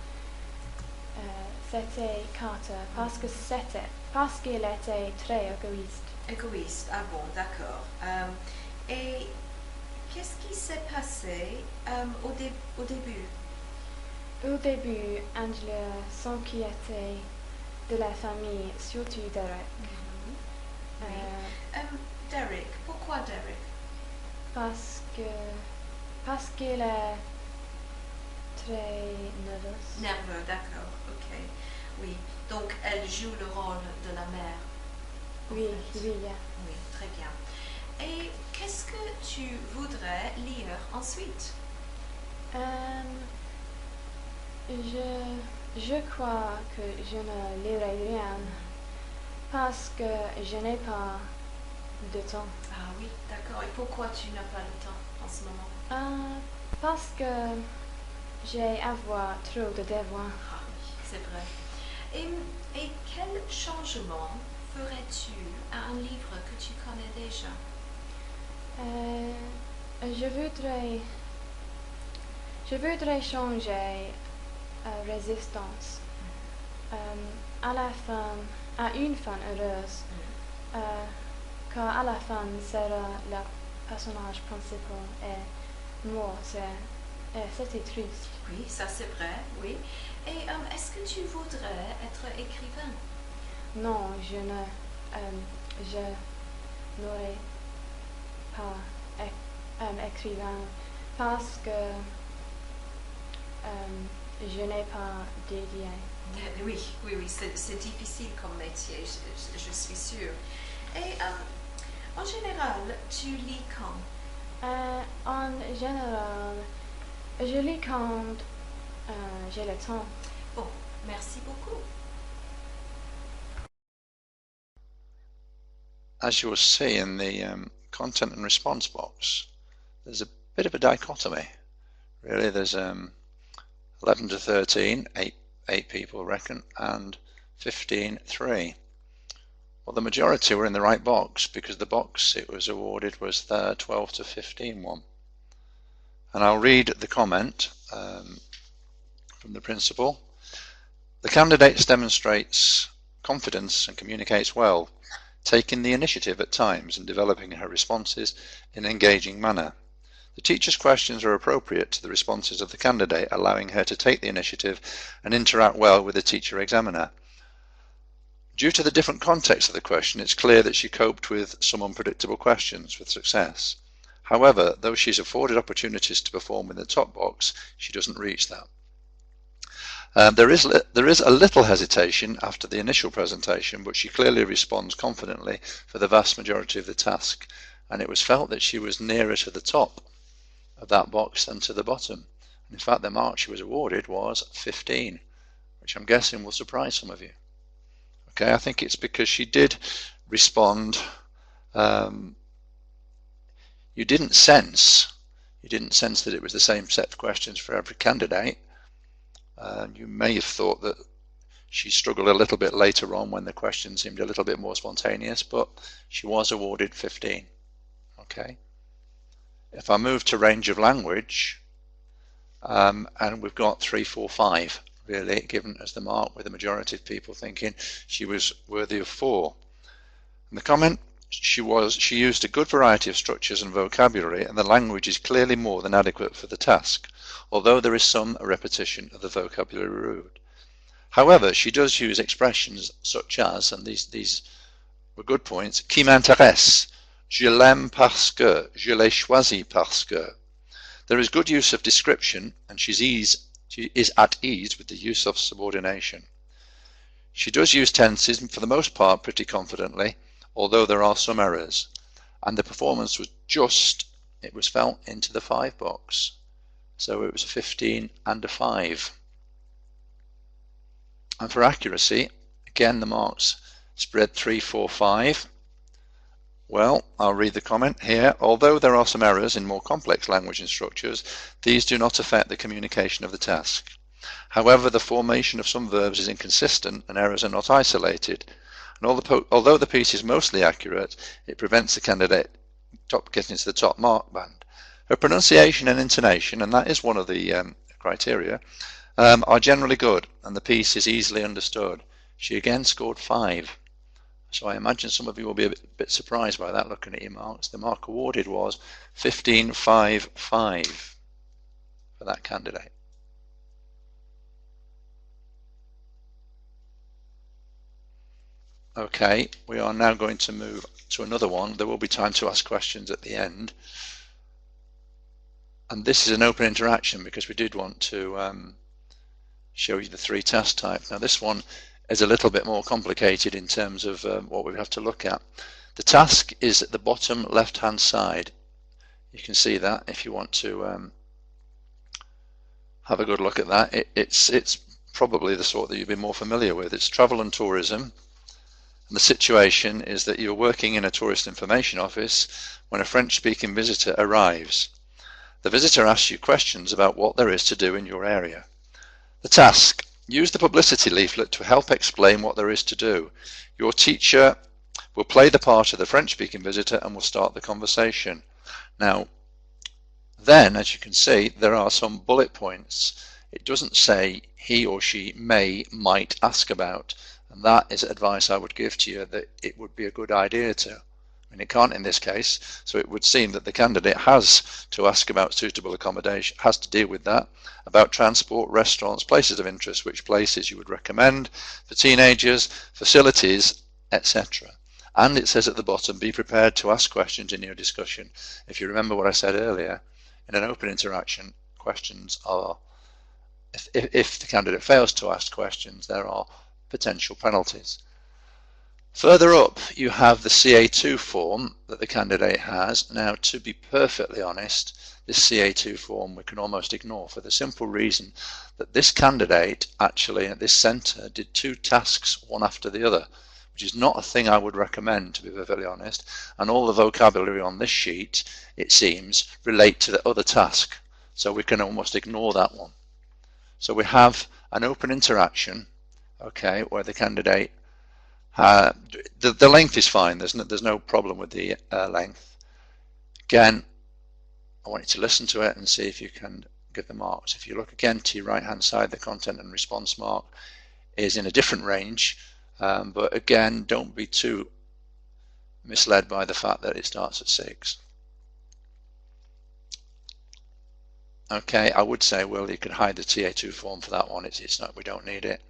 c'était Carter, parce qu'il était très égoïste. Égoïste, ah bon, d'accord. Et qu'est-ce qui s'est passé au début? Au début, Angela s'inquiétait de la famille, surtout Derek. Derek, pourquoi Derek? Parce qu'il est très nerveux. Nerveux, d'accord, ok. Oui, donc elle joue le rôle de la mère. Oui, oui. Oui, très bien. Et qu'est-ce que tu voudrais lire ensuite? Je crois que je ne lirai rien parce que je n'ai pas de temps. Ah oui, d'accord. Et pourquoi tu n'as pas le temps en ce moment? Parce que j'ai à voir trop de devoirs. Ah oui, c'est vrai. Et quel changement ferais-tu à un livre que tu connais déjà? Je voudrais changer résistance à une fin heureuse, car à la fin sera le personnage principal et moi, c'était triste. Oui, ça c'est vrai, oui. Et est-ce que tu voudrais être écrivain? Non, je n'aurais pas écrivain parce que je n'ai pas d'idée. Oui, c'est difficile comme métier, je suis sûre. Et en général, tu lis quand? En général, je lis quand j'ai le temps. Bon, merci beaucoup. As you will see in the content and response box, there's a bit of a dichotomy. Really, there's 11 to 13, 8 people reckon, and 15, 3. Well, the majority were in the right box because the box it was awarded was the 12 to 15 one. And I'll read the comment from the principal. The candidate demonstrates confidence and communicates well, taking the initiative at times and developing her responses in an engaging manner. The teacher's questions are appropriate to the responses of the candidate, allowing her to take the initiative and interact well with the teacher examiner. Due to the different context of the question, it's clear that she coped with some unpredictable questions with success. However, though she's afforded opportunities to perform in the top box, she doesn't reach that. There is a little hesitation after the initial presentation, but she clearly responds confidently for the vast majority of the task, and it was felt that she was nearer to the top of that box than to the bottom. In fact, the mark she was awarded was 15, which I'm guessing will surprise some of you. Okay, I think it's because she did respond. You didn't sense that it was the same set of questions for every candidate. You may have thought that she struggled a little bit later on when the question seemed a little bit more spontaneous, but she was awarded 15. Okay. If I move to range of language, and we've got 3, 4, 5 really given as the mark, with the majority of people thinking she was worthy of 4. And the comment, she used a good variety of structures and vocabulary, and the language is clearly more than adequate for the task, although there is some repetition of the vocabulary route. However, she does use expressions such as, and these were good points, qui m'intéresse, je l'aime parce que, je l'ai choisi parce que. There is good use of description, and she is at ease with the use of subordination. She does use tenses for the most part pretty confidently, although there are some errors, and the performance was it was felt into the 5 box. So it was a 15 and a 5. And for accuracy, again the marks spread 3, 4, 5. Well, I'll read the comment here. Although there are some errors in more complex language and structures, these do not affect the communication of the task. However, the formation of some verbs is inconsistent and errors are not isolated. And although the piece is mostly accurate, it prevents the candidate getting to the top mark band. Her pronunciation and intonation, and that is one of the criteria, are generally good, and the piece is easily understood. She again scored 5. So I imagine some of you will be a bit surprised by that looking at your marks. The mark awarded was 15, 5, 5 for that candidate. Okay, we are now going to move to another one. There will be time to ask questions at the end. And this is an open interaction because we did want to show you the 3 task types. Now this one is a little bit more complicated in terms of what we have to look at. The task is at the bottom left hand side. You can see that if you want to have a good look at that. It's probably the sort that you've been more familiar with. It's travel and tourism. And the situation is that you're working in a tourist information office when a French-speaking visitor arrives. The visitor asks you questions about what there is to do in your area. The task: use the publicity leaflet to help explain what there is to do. Your teacher will play the part of the French-speaking visitor and will start the conversation. Now, then, as you can see, there are some bullet points. It doesn't say he or she might ask about, and that is advice I would give to you, that it would be a good idea to. I mean, it can't in this case, so it would seem that the candidate has to ask about suitable accommodation, has to deal with that, about transport, restaurants, places of interest, which places you would recommend for teenagers, facilities, etc. And it says at the bottom, be prepared to ask questions in your discussion. If you remember what I said earlier, in an open interaction, questions are, if the candidate fails to ask questions, there are potential penalties. Further up, you have the CA2 form that the candidate has. Now, to be perfectly honest, this CA2 form we can almost ignore for the simple reason that this candidate actually at this centre did 2 tasks one after the other, which is not a thing I would recommend, to be perfectly honest, and all the vocabulary on this sheet, it seems, relate to the other task, so we can almost ignore that one. So we have an open interaction, okay, where the candidate the length is fine. There's no problem with the length. Again, I want you to listen to it and see if you can get the marks. If you look again to your right hand side, the content and response mark is in a different range, but again, don't be too misled by the fact that it starts at 6. Okay, I would say, well, you could hide the TA2 form for that one. It's not, we don't need it.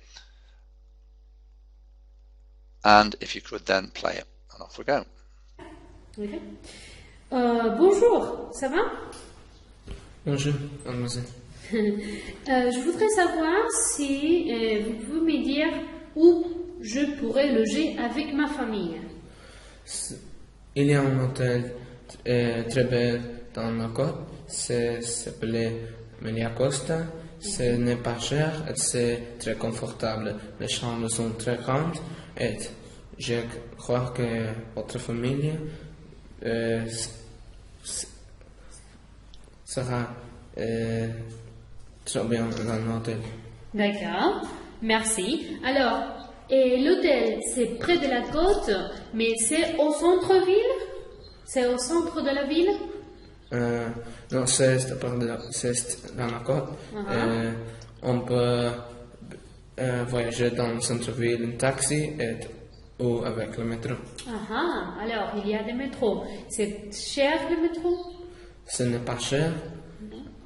and if you could then play it. And off we go. Okay. Bonjour, ça va? Bonjour, mademoiselle. Je voudrais savoir si vous pouvez me dire où je pourrais loger avec ma famille. Il y a un hôtel très bel dans la côte, ça s'appelle Melia Costa. Ce n'est pas cher et c'est très confortable. Les chambres sont très grandes et je crois que votre famille sera très bien dans l'hôtel. D'accord, merci. Alors, l'hôtel, c'est près de la côte, mais c'est au centre-ville? C'est au centre de la ville? Non, c'est dans la côte. On peut voyager dans le centre-ville en taxi ou avec le métro. Alors, il y a des métros. C'est cher le métro? Ce n'est pas cher,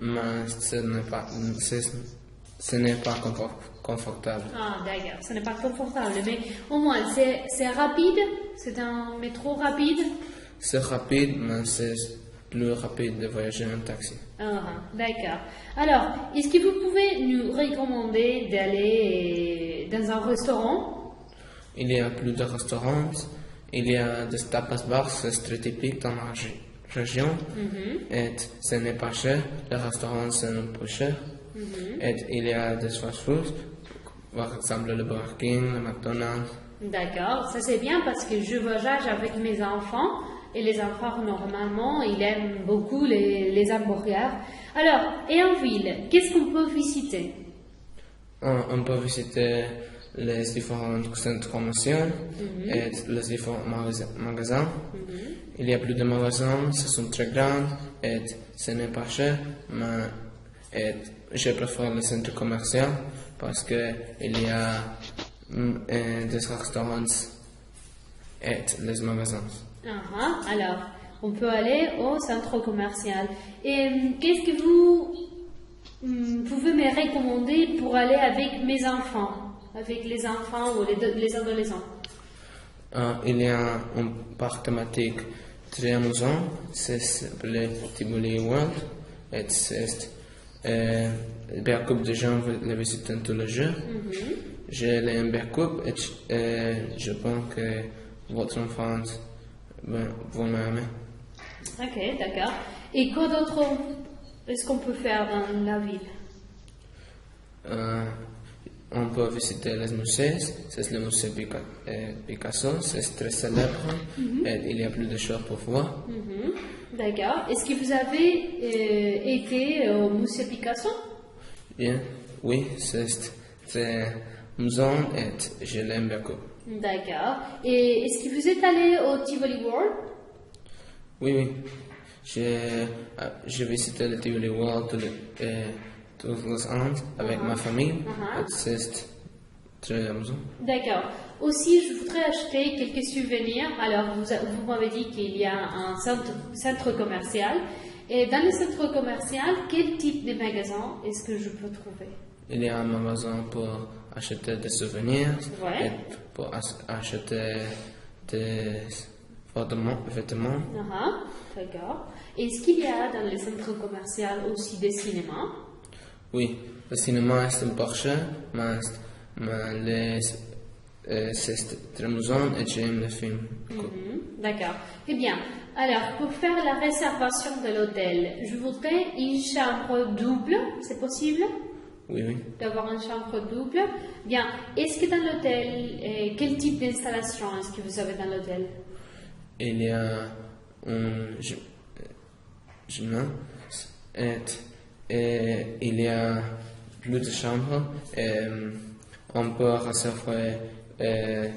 mais ce n'est pas confortable. D'accord, ce n'est pas confortable, mais au moins, c'est rapide? C'est un métro rapide? C'est rapide, mais c'est plus rapide de voyager en taxi. D'accord. Alors, est-ce que vous pouvez nous recommander d'aller dans un restaurant? Il y a plus de restaurants. Il y a des tapas bars, c'est très typique dans la région. Et ce n'est pas cher. Les restaurants sont un peu chers. Et il y a des fast-foods, par exemple le Burger King, le McDonald's. D'accord, ça c'est bien parce que je voyage avec mes enfants. Et les enfants, normalement, ils aiment beaucoup les hamburgers. Alors, et en ville, qu'est-ce qu'on peut visiter? On peut visiter les différents centres commerciaux et les différents magasins. Il y a plus de magasins, ce sont très grands et ce n'est pas cher, mais je préfère les centres commerciaux parce qu'il y a des restaurants et les magasins. Alors, on peut aller au centre commercial. Et qu'est-ce que vous pouvez me recommander pour aller avec mes enfants, avec les enfants ou les adolescents? Il y a un parc thématique très amusant, ça s'appelle Tivoli World. Et c'est beaucoup de gens le visitent tous les jours. Je l'aime beaucoup et je pense que votre enfant vous m'aimez. Ok, d'accord. Et quoi d'autre est-ce qu'on peut faire dans la ville? On peut visiter les musées. C'est le musée Picasso, c'est très célèbre. Et il y a plus de choses pour voir. D'accord. Est-ce que vous avez été au musée Picasso? Bien, oui, c'est très amusant et je l'aime beaucoup. D'accord. Et est-ce que vous êtes allé au Tivoli World? Oui. J'ai visité le Tivoli World tous les ans avec ma famille. C'est très amusant. D'accord. Aussi, je voudrais acheter quelques souvenirs. Alors, vous m'avez dit qu'il y a un centre commercial. Et dans le centre commercial, quel type de magasin est-ce que je peux trouver? Il y a un magasin pour acheter des souvenirs et pour acheter des vêtements. D'accord. Est-ce qu'il y a dans le centre commercial aussi des cinémas? Oui, le cinéma est un peu cher, mais c'est très amusant et j'aime le film. D'accord. Eh bien, alors, pour faire la réservation de l'hôtel, je voudrais une chambre double, c'est possible? Oui. D'avoir une chambre double. Bien. Est-ce que dans l'hôtel, quel type d'installation est-ce que vous avez dans l'hôtel? Il y a un gymnase et il y a plus de chambres. On peut réserver un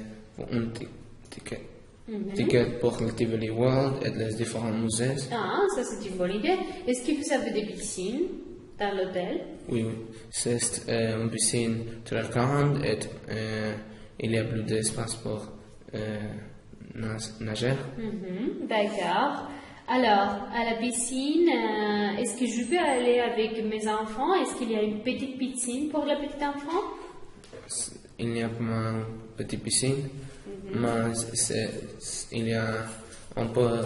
ticket pour le Tivoli World et les différents musées. Ça c'est une bonne idée. Est-ce que vous avez des piscines dans l'hôtel? Oui. C'est une piscine très grande et il y a plus d'espace pour nager. D'accord. Alors, à la piscine, est-ce que je peux aller avec mes enfants? Est-ce qu'il y a une petite piscine pour les petits enfants? il n'y a pas une petite piscine, mais il y a un peu,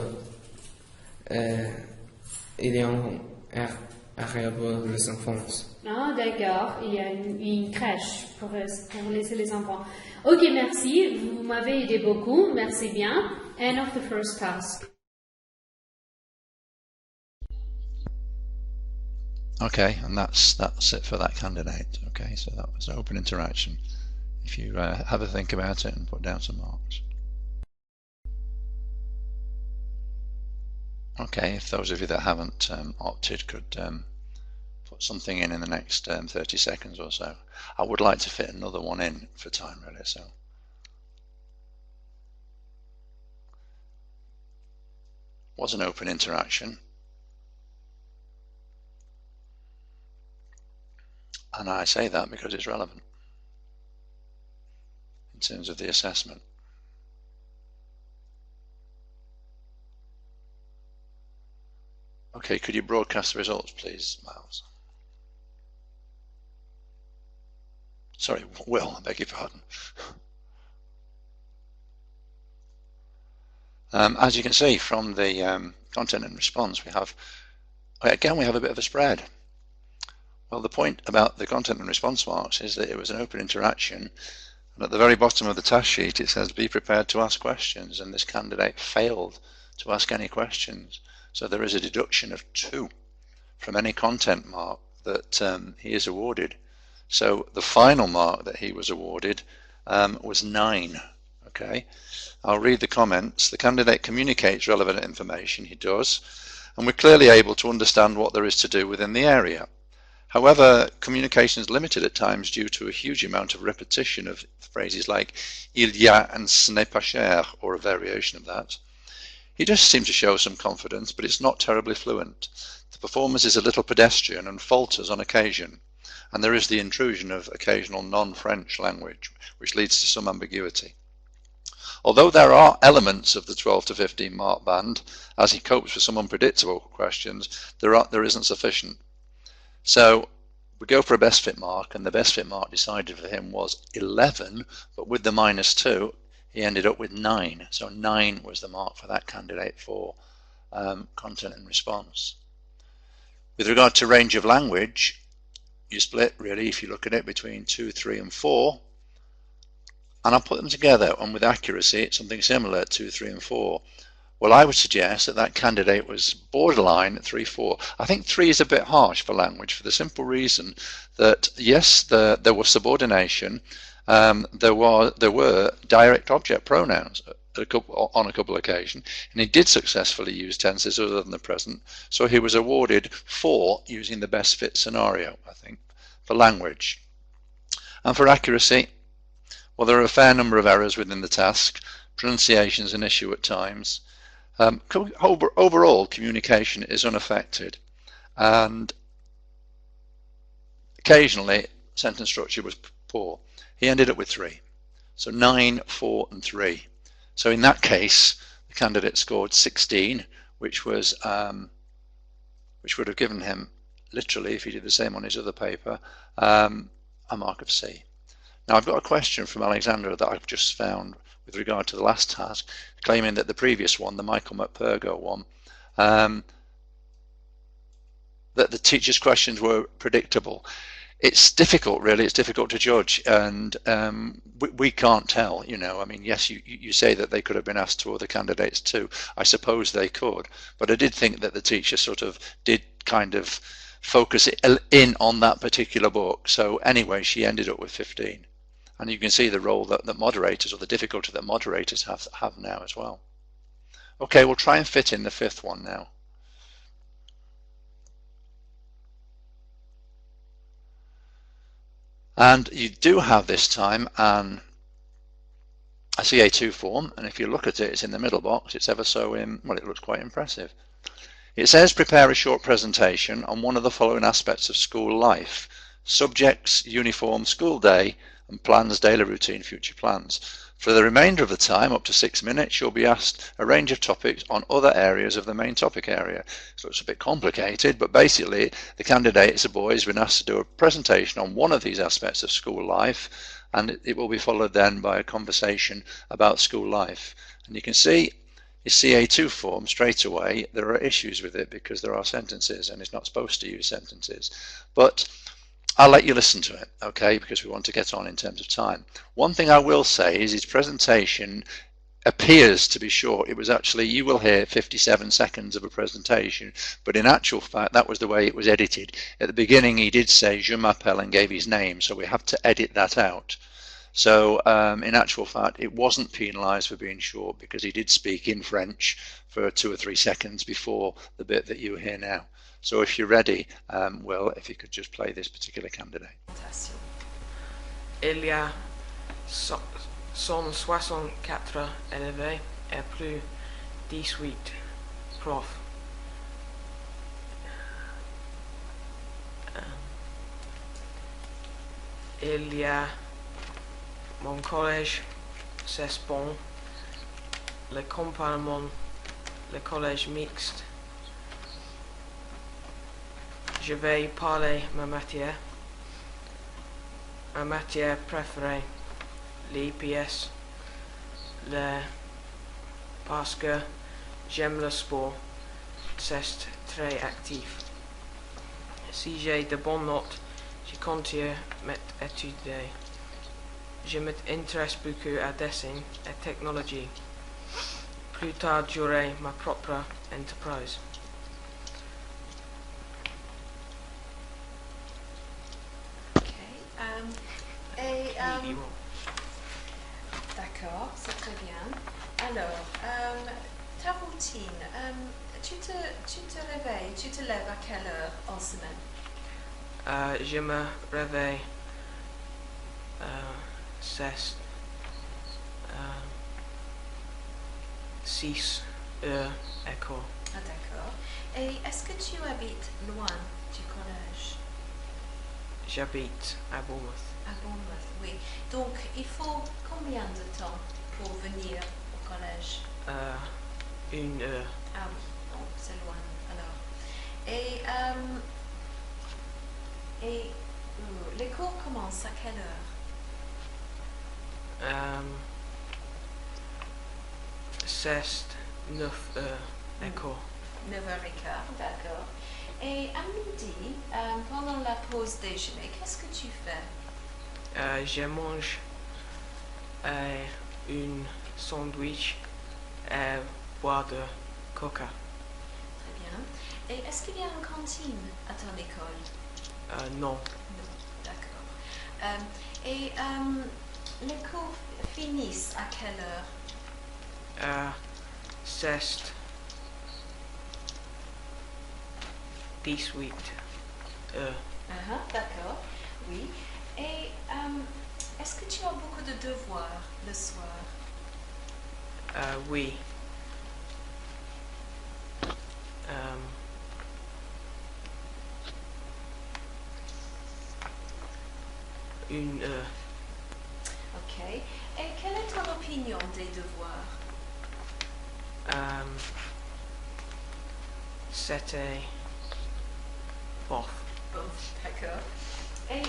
il y a un area pour les enfants. Ah, d'accord, il y a une crèche pour laisser les enfants. Ok, merci, vous m'avez aidé beaucoup, merci bien. End of the first task. Okay, and that's it for that candidate. Okay, so that was open interaction. If you have a think about it and put down some marks. Okay, if those of you that haven't opted could put something in the next 30 seconds or so. I would like to fit another one in for time really, so. Was an open interaction. And I say that because it's relevant in terms of the assessment. Okay, could you broadcast the results, please, Miles? Sorry, Will, I beg your pardon. As you can see from the content and response, we have a bit of a spread. Well, the point about the content and response marks is that it was an open interaction, and at the very bottom of the task sheet it says be prepared to ask questions, and this candidate failed to ask any questions. So there is a deduction of 2 from any content mark that he is awarded. So the final mark that he was awarded was 9. Okay, I'll read the comments. The candidate communicates relevant information, he does, and we're clearly able to understand what there is to do within the area. However, communication is limited at times due to a huge amount of repetition of phrases like il y a and ce n'est pas cher, or a variation of that. He does seem to show some confidence, but it's not terribly fluent. The performance is a little pedestrian and falters on occasion, and there is the intrusion of occasional non-French language, which leads to some ambiguity. Although there are elements of the 12 to 15 mark band, as he copes with some unpredictable questions, there isn't sufficient. So we go for a best fit mark, and the best fit mark decided for him was 11, but with the -2 he ended up with 9. So 9 was the mark for that candidate for content and response. With regard to range of language, you split really, if you look at it, between 2, 3 and 4, and I'll put them together, and with accuracy it's something similar, 2, 3 and 4. Well, I would suggest that that candidate was borderline at 3, 4. I think 3 is a bit harsh for language, for the simple reason that yes, there was subordination, there were direct object pronouns on a couple of occasions, and he did successfully use tenses other than the present, so he was awarded 4 using the best fit scenario, I think, for language. And for accuracy, well, there are a fair number of errors within the task. Pronunciation is an issue at times. Overall, communication is unaffected, and occasionally sentence structure was poor. He ended up with 3, so 9, 4 and 3. So in that case the candidate scored 16, which would have given him, literally, if he did the same on his other paper, a mark of C. Now I've got a question from Alexandra that I've just found with regard to the last task, claiming that the previous one, the Michael McPergo one, that the teacher's questions were predictable. It's difficult, really. It's difficult to judge, and we can't tell. You know, I mean, yes, you say that they could have been asked to other candidates too. I suppose they could, but I did think that the teacher sort of did kind of focus in on that particular book. So anyway, she ended up with 15. And you can see the role that moderators, or the difficulty that moderators have now as well. Okay, we'll try and fit in the 5th one now. And you do have this time a CA2 form, and if you look at it, it's in the middle box. It's ever so well, it looks quite impressive. It says prepare a short presentation on one of the following aspects of school life: subjects, uniform, school day, and plans, daily routine, future plans. For the remainder of the time, up to 6 minutes, you'll be asked a range of topics on other areas of the main topic area. So it's a bit complicated, but basically the candidate, it's a boy, has been asked to do a presentation on one of these aspects of school life, and it will be followed then by a conversation about school life. And you can see his CA2 form straight away, there are issues with it because there are sentences and it's not supposed to use sentences. But I'll let you listen to it, okay, because we want to get on in terms of time. One thing I will say is his presentation appears to be short. It was actually, you will hear 57 seconds of a presentation, but in actual fact that was the way it was edited. At the beginning he did say je m'appelle and gave his name, so we have to edit that out. So in actual fact it wasn't penalised for being short because he did speak in French for 2 or 3 seconds before the bit that you hear now. So if you're ready, Will, if you could just play this particular candidate. Il y a 164 élèves et plus 18 profs. Il y a mon collège, c'est bon. Le compagnon, le collège mixte. Je vais parler ma matière préférée, l'EPS, parce que j'aime le sport, c'est très actif. Si j'ai de bonnes notes, je continue à étudier. Je m'intéresse beaucoup à dessin et technologie. Plus tard, j'aurai ma propre entreprise. D'accord, c'est très bien. Alors, ta routine, tu te réveilles, tu te lèves à quelle heure en semaine? Je me réveille 6 heures école. Ah, d'accord. Et est-ce que tu habites loin du collège? J'habite à Bournemouth. À Bournemouth, oui. Donc, il faut combien de temps pour venir au collège? 1 heure. Ah oui, donc c'est loin alors. Et les cours commencent à quelle heure? C'est 9 heures école. 9h15, d'accord. Et à midi, pendant la pause déjeuner, qu'est-ce que tu fais? Je mange un sandwich et bois de coca. Très bien. Et est-ce qu'il y a une cantine à ton école? Non. Non, d'accord. Et les cours finissent à quelle heure? C'est 18 heures. D'accord, oui. Et est-ce que tu as beaucoup de devoirs le soir? Oui. 1 heure. Ok. Et quelle est ton opinion des devoirs? C'était bof. D'accord. Et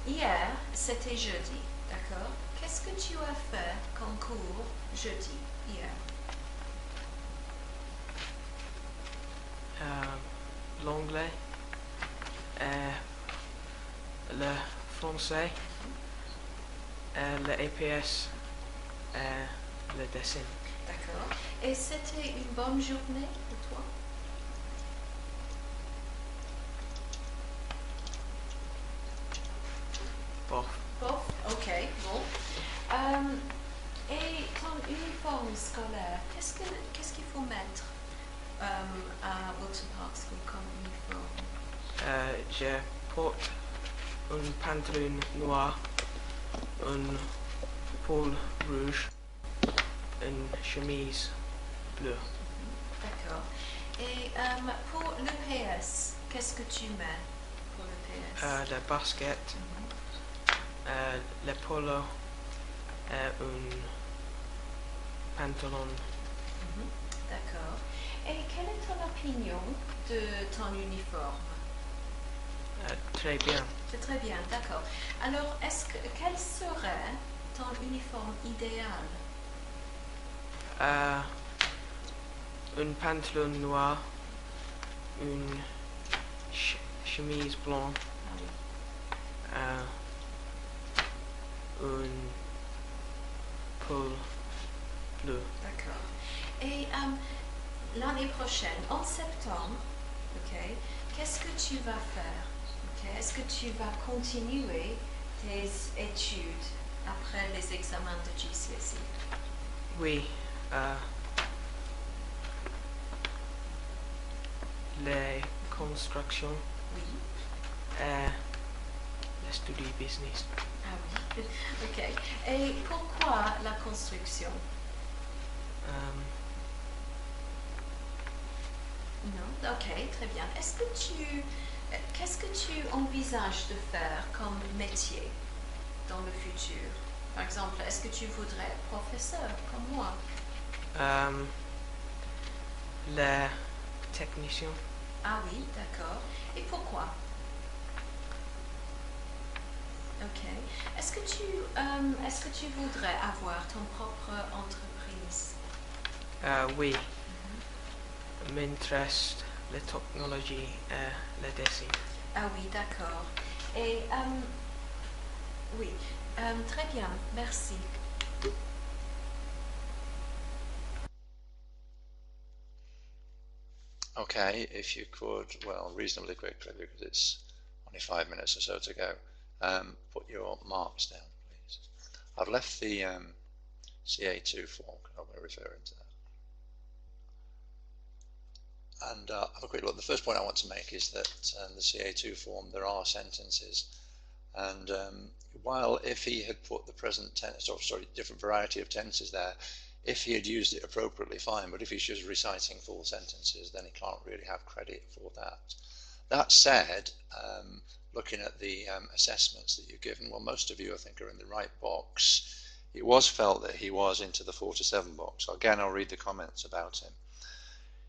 hier, c'était jeudi, d'accord? Qu'est-ce que tu as fait comme cours jeudi, hier? L'anglais, le français, le EPS, le dessin. D'accord. Et c'était une bonne journée pour toi? Bof. Bof, ok, bon. Et ton uniforme scolaire, qu'est-ce qu'il faut mettre à Wilton Park School comme uniforme? Je porte un pantalon noir, un pull rouge, une chemise bleue. D'accord. Et pour l'EPS, qu'est-ce que tu mets pour l'EPS? Le basket, le polo et un pantalon. D'accord. Et quelle est ton opinion de ton uniforme? Très bien. C'est très bien, d'accord. Alors, quel serait ton uniforme idéal? Un pantalon noir, une chemise blanche, un pull bleu. D'accord. Et l'année prochaine, en septembre, ok, qu'est-ce que tu vas faire? Okay? Est-ce que tu vas continuer tes études après les examens de GCSE? Oui, les constructions, Oui. le study business. Ah oui, ok. Et pourquoi la construction? Non, ok, très bien. Qu'est-ce que tu envisages de faire comme métier dans le futur? Par exemple, est-ce que tu voudrais être professeur comme moi? Le technicien. Ah oui, d'accord. Et pourquoi? Ok. Est-ce que tu voudrais avoir ton propre entreprise? Oui, m'intéresse la technologie et le dessin. Ah oui, d'accord. Et oui, très bien, merci. Okay, if you could, well, reasonably quickly, because it's only 5 minutes or so to go, put your marks down, please. I've left the CA2 form, I'm going to refer to that. And have a quick look. The first point I want to make is that the CA2 form, there are sentences, and while if he had put the present tense, or sorry, different variety of tenses there, if he had used it appropriately, fine, but if he's just reciting full sentences, then he can't really have credit for that. That said, looking at the assessments that you've given, well, most of you I think are in the right box. It was felt that he was into the 4 to 7 box. So again, I'll read the comments about him.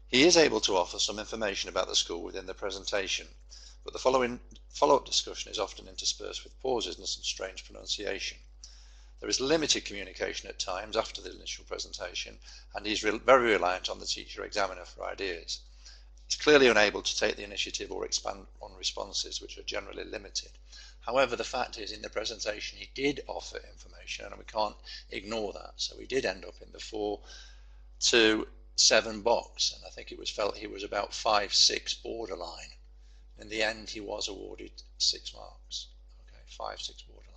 He is able to offer some information about the school within the presentation, but the follow-up discussion is often interspersed with pauses and some strange pronunciation. There is limited communication at times after the initial presentation, and he's very reliant on the teacher-examiner for ideas. He's clearly unable to take the initiative or expand on responses, which are generally limited. However, the fact is, in the presentation, he did offer information, and we can't ignore that. So he did end up in the 4 to 7 box, and I think it was felt he was about 5-6 borderline. In the end, he was awarded 6 marks. Okay, 5-6 borderline.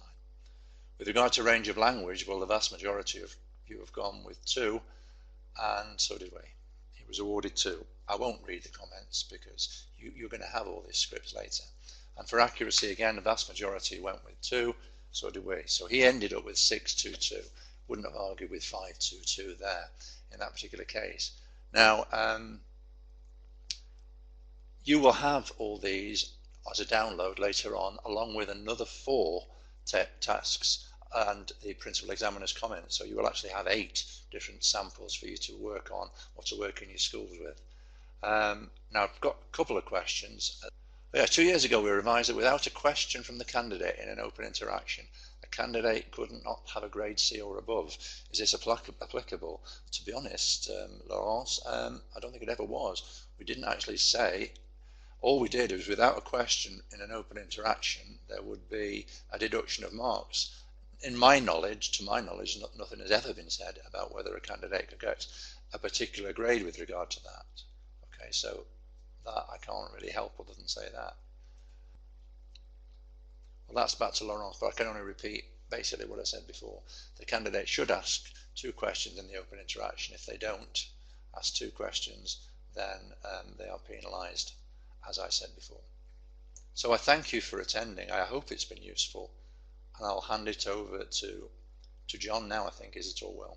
With regard to range of language, well, the vast majority of you have gone with 2, and so did we. He was awarded 2. I won't read the comments because you're going to have all these scripts later. And for accuracy, again, the vast majority went with 2, so did we. So he ended up with 622. Wouldn't have argued with 522 there in that particular case. Now, you will have all these as a download later on, along with another 4 tasks and the principal examiner's comments. So you will actually have 8 different samples for you to work on or to work in your schools with. Now I've got a couple of questions. Yeah, 2 years ago we revised that without a question from the candidate in an open interaction, a candidate could not have a grade C or above. Is this applicable? To be honest, Laurence, I don't think it ever was. We didn't actually say. All we did was, without a question in an open interaction, there would be a deduction of marks. In my knowledge, to my knowledge, nothing has ever been said about whether a candidate could get a particular grade with regard to that. Okay, so that I can't really help other than say that. Well, that's back to Laurence, but I can only repeat basically what I said before. The candidate should ask 2 questions in the open interaction. If they don't ask 2 questions, then they are penalised, as I said before. So I thank you for attending. I hope it's been useful, and I'll hand it over to John now, I think. Is it all well?